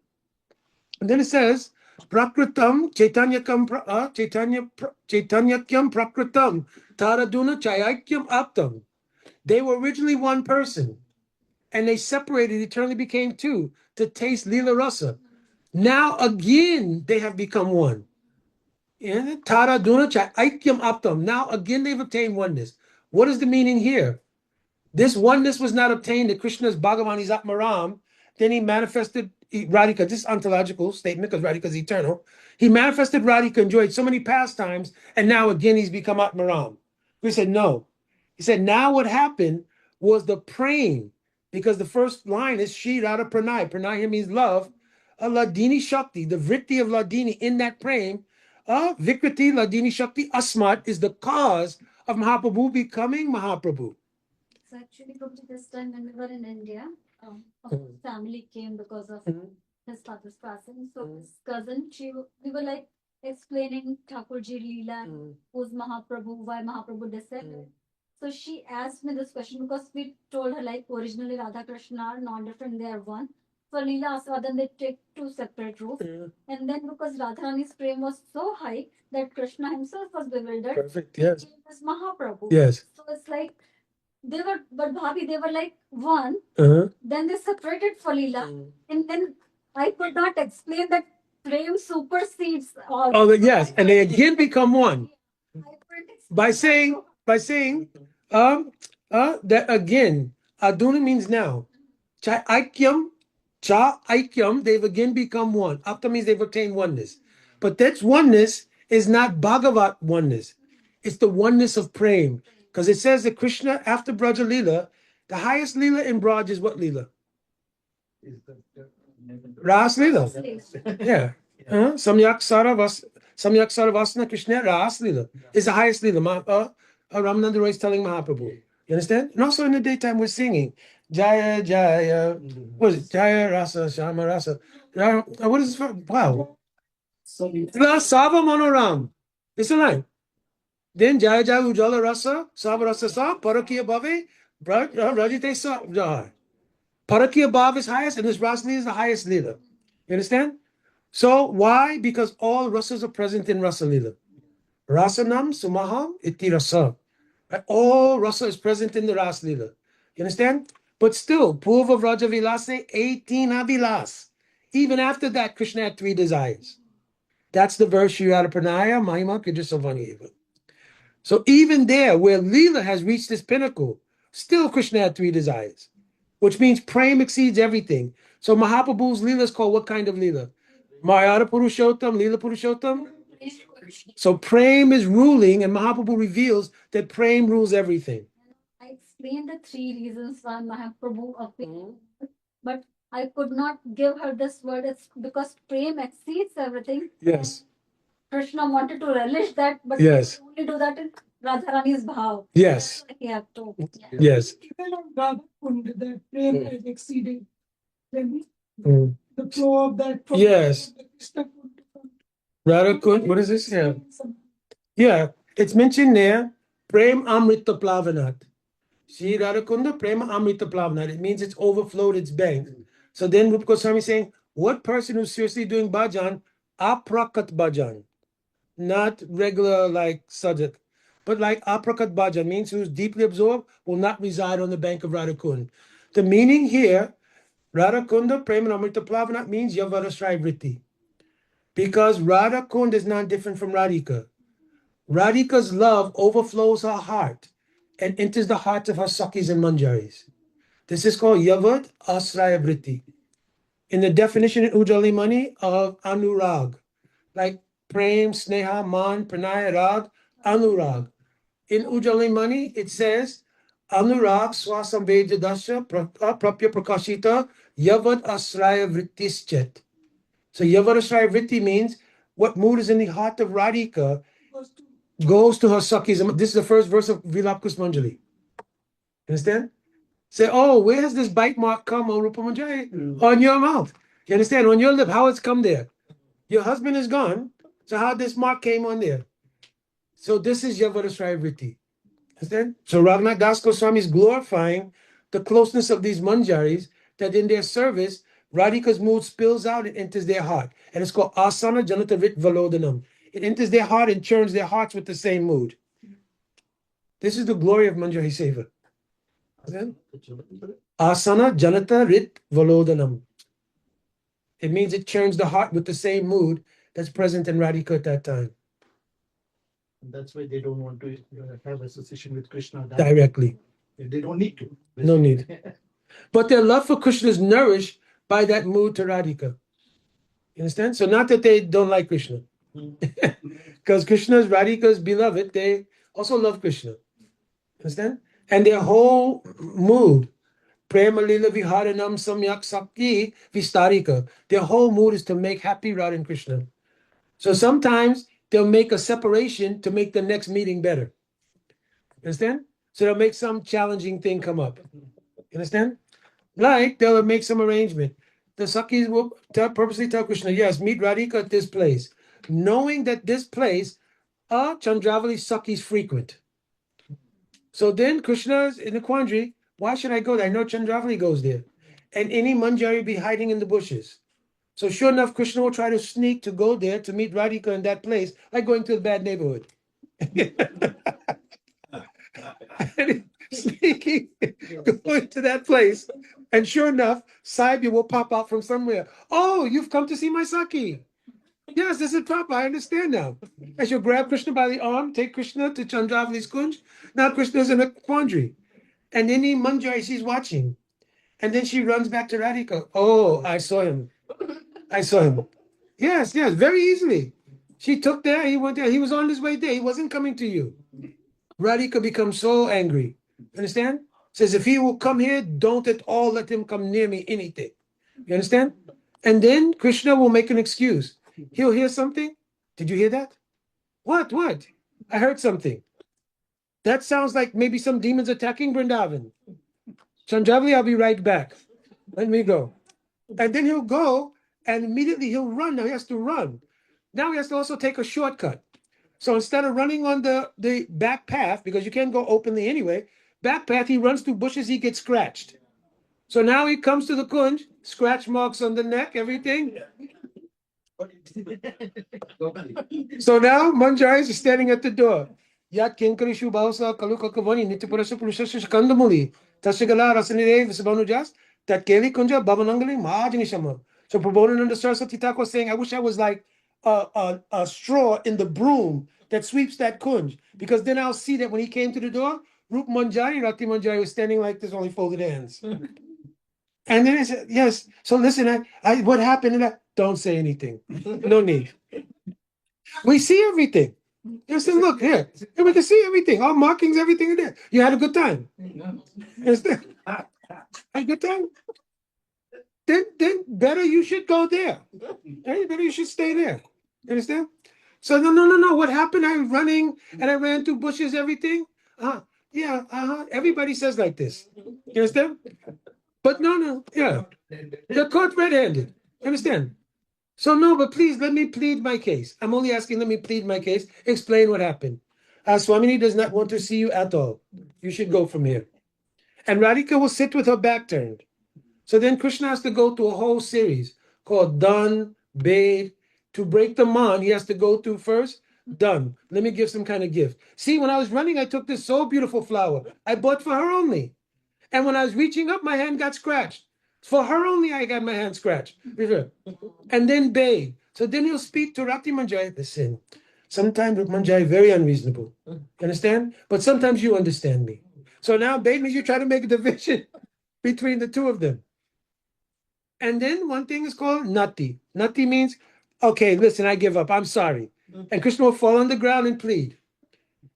A: then it says, Prakritam Chaitanyakam Chaitanyakyam Prakritam Taraduna Chayakyam Aptam. They were originally one person, and they separated, eternally became two to taste Lila Rasa. Now again they have become one. Taraduna Chaikyam Aptam. Now again they've obtained oneness. What is the meaning here? This oneness was not obtained at Krishna's Bhagavan is Atmaram. Then he manifested Radhika. This is ontological statement because Radhika is eternal. He manifested Radhika, enjoyed so many pastimes, and now again he's become Atmaram. We said no. He said now what happened was the praying, because the first line is Shri Radha Pranay. Pranay here means love. A Ladini Shakti, the vritti of Ladini in that praying. Vikriti Ladini Shakti Asmat is the cause of Mahaprabhu becoming Mahaprabhu.
C: So actually, Prabhuji, this time when we were in India, a family came because of his father's passing. So his cousin, we were like explaining Thakurji Leela, who's Mahaprabhu, why Mahaprabhu descended. So she asked me this question because we told her like originally Radha Krishna are non-different, they are one. For Leela Aswadan, they take two separate routes. And then because Radharani's prem was so high that Krishna himself was bewildered.
A: Perfect, yes.
C: He was Mahaprabhu.
A: Yes.
C: So it's like they were, but Bhabi, they were like one. Then they separated for Leela. And then I could not explain that prem supersedes all.
A: Oh, yes, and they again become one by saying that again. Aduna means now. Cha aikyam, they've again become one. Apta means they've attained oneness. But that oneness is not Bhagavat oneness. It's the oneness of prem. Because it says that Krishna, after Braja Leela, the highest Leela in Braj is what Leela? Ras Leela. Yeah. Samyak Saravasana Krishna Ras Leela is the highest Leela. Ramananda Roy is telling Mahaprabhu. You understand? And also in the daytime we're singing Jaya Jaya. What is it? Jaya Rasa Shama Rasa. What is this? Wow. La Sava Manoram. It's a line. Then Jaya Jaya Ujala Rasa, Sava Rasa Sa, Parakiya Bhave, Rajite Sa Jahar. Parakiya Bhav is highest, and this Rasli is the highest leader. You understand? So why? Because all rasas are present in Rasa Lila. Rasanam sumaham iti rasa. Right? All rasa is present in the Ras Lila. You understand? But still, Purva Vraja Vilase, 18 Avilas. Even after that, Krishna had 3 desires. That's the verse Shirada Pranaya, Mahima Kajasavani. So even there, where Leela has reached its pinnacle, still Krishna had 3 desires, which means Prem exceeds everything. So Mahaprabhu's Leela is called what kind of Leela? Mayada Purushottam, Leela Purushottam? So Prem is ruling, and Mahaprabhu reveals that Prem rules everything.
C: I explained the 3 reasons why Mahaprabhu appeared, but I could not give her this word. It's because Prem exceeds everything.
A: Yes.
C: Krishna wanted to relish that, but
A: Yes.
C: only do that in Radharani's bhav.
A: Yes.
C: He have to.
A: Yes.
H: Even on Radha Kund, that Prem has exceeded
A: Mm.
H: the flow of that.
A: Yes.
H: The Krishna Kund.
A: Radha Kund, what is this? Yeah. Yeah, it's mentioned there, Prem Amrita Plavanat. See Radha Kunda, Prema Amrita Plavanat. It means it's overflowed its banks. So then Rupa Goswami is saying, what person who's seriously doing bhajan, aprakat bhajan, not regular like sajat, but like aprakat bhajan means who's deeply absorbed will not reside on the bank of Radha Kund. The meaning here, Radha Kunda, Prema Amrita Plavanat means Yavarasrai Vritti. Because Radha Kund is not different from Radhika. Radhika's love overflows her heart and enters the hearts of her Sakis and Manjaris. This is called Yavad Asraya Vritti. In the definition in Ujjali Mani of Anurag, like Prem, Sneha, Man, Pranaya, Rag, Anurag. In Ujjali Mani, it says Anurag Swasamvedya Dasha Prapya Prakashita Yavad Asraya Vrittischet. So Yavad Asraya Vritti means what mood is in the heart of Radhika goes to her Sakis. This is the first verse of Vilap Kusmanjali. Understand? Say, oh, where has this bite mark come on Rupa Manjari? On your mouth. You understand? On your lip, how it's come there. Your husband is gone. So how this mark came on there? So this is Yavarasraya Vritti. Understand? So Raghunath Das Goswami is glorifying the closeness of these Manjaris, that in their service, Radhika's mood spills out and enters their heart. And it's called Asana Janata Vrit Valodanam. It enters their heart and churns their hearts with the same mood. This is the glory of Manjari Seva. Asana Janata Rit Valodanam. It means it churns the heart with the same mood that's present in Radhika at that time.
B: And that's why they don't want to have association with Krishna
A: Directly.
B: They don't need to.
A: No need. But their love for Krishna is nourished by that mood to Radhika. You understand? So not that they don't like Krishna. Because Krishna is Radhika's beloved, they also love Krishna. Understand? And their whole mood, Prema Lila Viharanam Samyak Sakti Vistarika, their whole mood is to make happy Radha and Krishna. So sometimes they'll make a separation to make the next meeting better. Understand? So they'll make some challenging thing come up. Understand? Like they'll make some arrangement. The Sakis will purposely tell Krishna, yes, meet Radhika at this place, knowing that this place are Chandravali Sakis frequent. So then Krishna's in the quandary, why should I go there? I know Chandravali goes there. And any Manjari be hiding in the bushes. So sure enough, Krishna will try to sneak to go there to meet Radhika in that place, like going to a bad neighborhood. Sneaking, going to that place. And sure enough, Saibya will pop out from somewhere. Oh, you've come to see my Saki. Yes, this is Papa. I understand now. I shall grab Krishna by the arm, take Krishna to Chandravali's Kunj. Now Krishna's in a quandary. And any Manjari, she's watching. And then she runs back to Radhika. Oh, I saw him. I saw him. Yes, very easily. She took there, he went there. He was on his way there. He wasn't coming to you. Radhika becomes so angry. Understand? Says, if he will come here, don't at all let him come near me, anything. You understand? And then Krishna will make an excuse. He'll hear something. Did you hear that? What? I heard something. That sounds like maybe some demons attacking Vrindavan. Chandravali, I'll be right back. Let me go. And then he'll go and immediately he'll run. Now he has to run. Now he has to also take a shortcut. So instead of running on the back path, because you can't go openly anyway, back path, he runs through bushes, he gets scratched. So now he comes to the Kunj, scratch marks on the neck, everything. So now Manjari is standing at the door. Yat Kinkari Shubhausa Kalukakavani Nitipurasa Purusha Kandamuli Tashigala Rasanide Visabanujas that Keli Kunja Babanangali Mahajanishama. So Prabodhananda Saraswati Thakur was saying, I wish I was like a straw in the broom that sweeps that kunj, because then I'll see that when he came to the door, Rup Manjari, Rati Manjari was standing like this, only folded hands. And then I said, yes. So listen, what happened in that? Don't say anything. No need. We see everything. You said, look here, we can see everything, all markings, everything in there. You had a good time. Understand? Had a good time. Then better you should go there. Better you should stay there. You understand? So no. What happened? I was running and I ran through bushes, everything. Yeah, everybody says like this. You understand? But no, yeah. They're caught red-handed. Understand? So no, but please let me plead my case. I'm only asking, let me plead my case. Explain what happened. Swamini does not want to see you at all. You should go from here. And Radhika will sit with her back turned. So then Krishna has to go through a whole series called Done, Bathe. To break the man, he has to go through first. Done. Let me give some kind of gift. See, when I was running, I took this so beautiful flower. I bought for her only. And when I was reaching up, my hand got scratched. For her only, I got my hand scratched. And then bathe. So then he'll speak to Rati Manjari. Listen, sometimes Manjari very unreasonable. You understand? But sometimes you understand me. So now bathe means you try to make a division between the two of them. And then one thing is called Nati. Nati means, okay, listen, I give up. I'm sorry. And Krishna will fall on the ground and plead.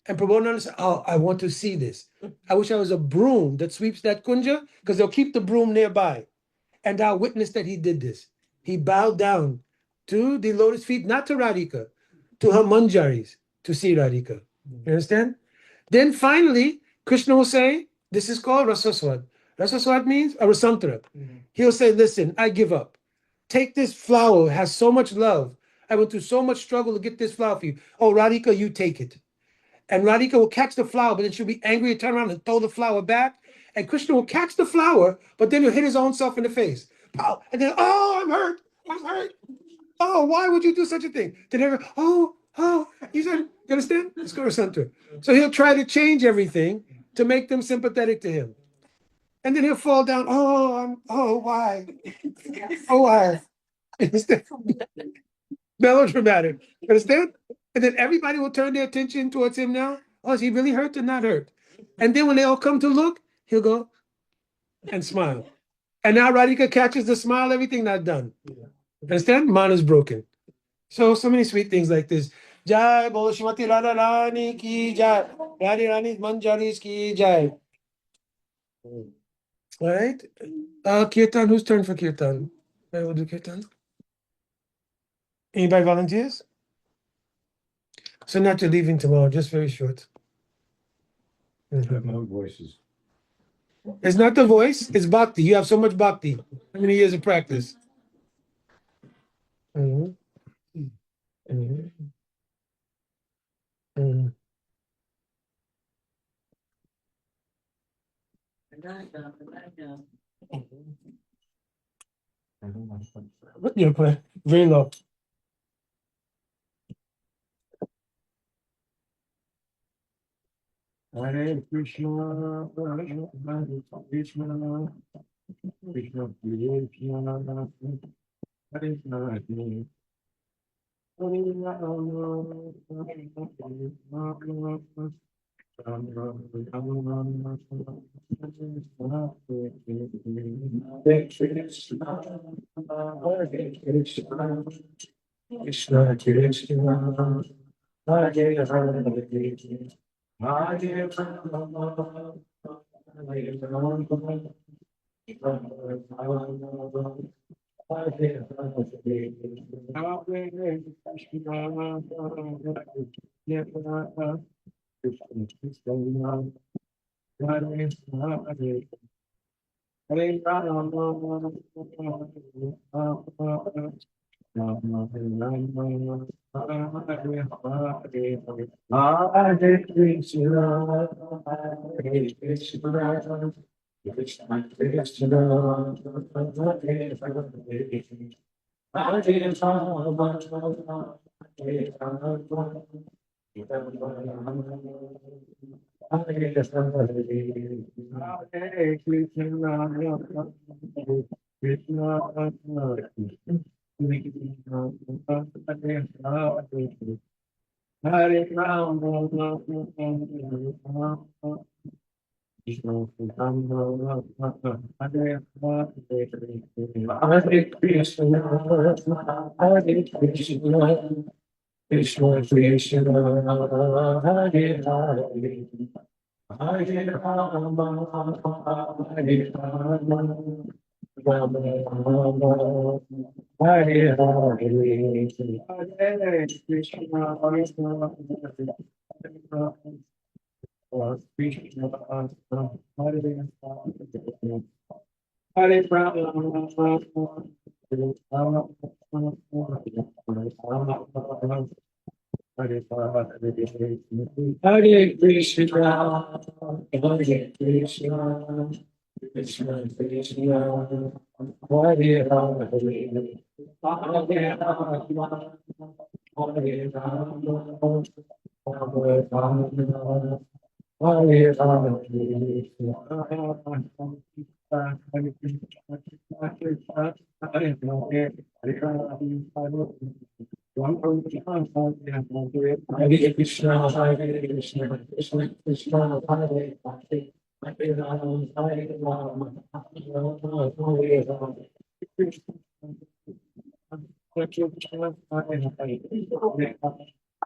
A: And Prabodhananda said, oh, I want to see this. I wish I was a broom that sweeps that kunja, because they'll keep the broom nearby. And I'll witness that he did this. He bowed down to the lotus feet, not to Radhika, to her manjaris, to see Radhika. You understand? Then finally, Krishna will say, this is called Rasaswad. Rasaswad means a rasantra. He'll say, listen, I give up. Take this flower, it has so much love. I went through so much struggle to get this flower for you. Oh, Radhika, you take it. And Radhika will catch the flower, but then she'll be angry and turn around and throw the flower back. And Krishna will catch the flower, but then he'll hit his own self in the face. Oh, and then, oh, I'm hurt. Oh, why would you do such a thing? Then everyone, you understand? Let's go to center. So he'll try to change everything to make them sympathetic to him. And then he'll fall down. Why? Oh, why? Melodramatic. Understand? And then everybody will turn their attention towards him now. Oh, is he really hurt or not hurt? And then when they all come to look, he'll go and smile. And now Radhika catches the smile, everything not done. Understand? Man is broken. So many sweet things like this. Jai Bolo Shrimati Radha Rani ki jai. Radha Rani Manjaris ki jai. All right. Kirtan, whose turn for Kirtan? I will do Kirtan. Anybody volunteers? So not you're leaving tomorrow, just very short.
E: No voices.
A: It's not the voice, it's bhakti. You have so much bhakti. How many years of practice? Mm-hmm. Mm-hmm. Mm-hmm. What you're playing? Very low.
G: Hare Krishna, Hare Krishna, Krishna Krishna, Hare Hare. Krishna Krishna, Hare Hare Krishna, Hare Krishna,
B: Krishna Krishna, Hare Hare, Hare Rama, Hare Rama, Hare Krishna Krishna, Hare Hare, Hare Rama, Hare Rama, Rama Rama, Hare Hare, Hare Krishna, Krishna Krishna, Hare Hare.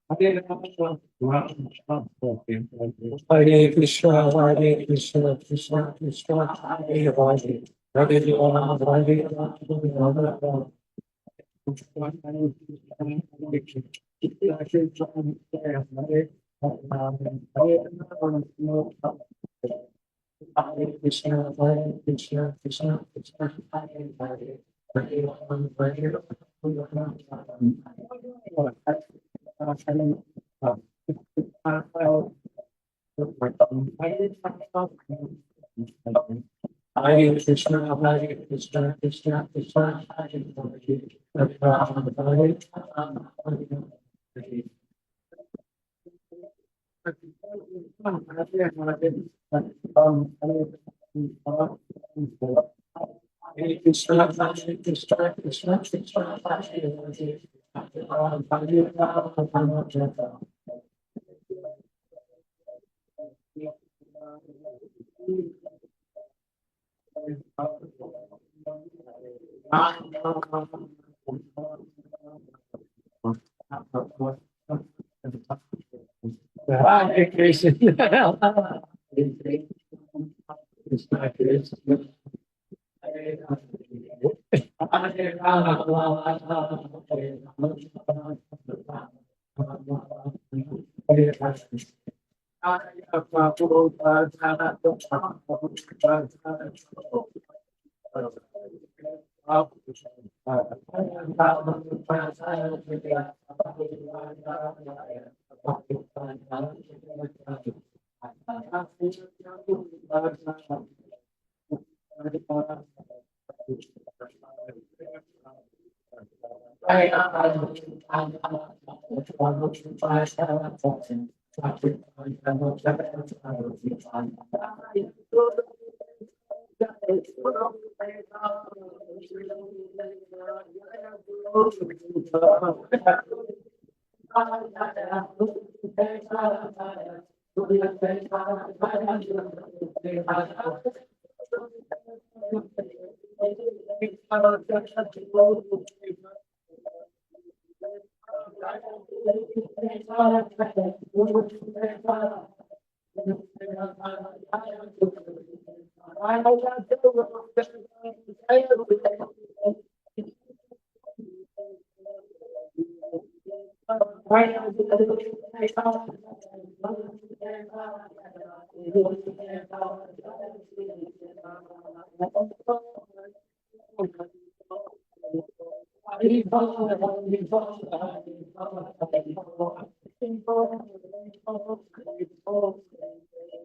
B: Hare Rama, Hare Rama, Hare Hare Krishna, Hare Krishna, Krishna Krishna, Hare Hare, Hare Rama, Hare Rama, Hare Rama, Hare Rama, Hare Krishna, Hare Krishna, Krishna Krishna, Hare Hare, Hare Rama, Hare Rama, Hare Rama, Hare Krishna, Hare Krishna, Krishna Krishna, Hare Hare, Hare Rama, Hare Rama, Hare Krishna, Hare Krishna, Krishna Krishna, Hare Hare, Hare Rama, Hare Rama, Hare Krishna, Hare Krishna, Krishna Krishna, Hare Hare, Hare Rama, Hare Hare Krishna, Hare Krishna, Krishna Krishna, Hare Hare, Hare Rama, Hare Rama, Hare Krishna, Krishna Krishna,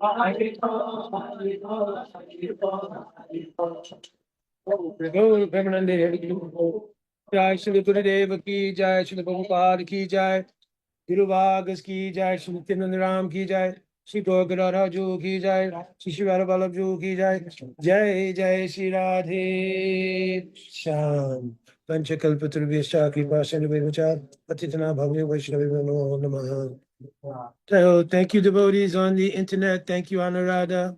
B: Hare
A: Jai Shri Gurudev ki jai, Shri Prabhupada ki jai, Guru Vagas ki jai, Shri Nityananda Ram ki jai, Shri Gauranga Ju ki jai, Shri Shri Radha Vallabh Ju ki jai, Jai Jai Shri Radhe Shyam. Panchakalpatarubhyascha kripa sindhubhyo patitana bhavyo vaishnavyo namo namaha. So thank you devotees on the internet. Thank you Anuradha.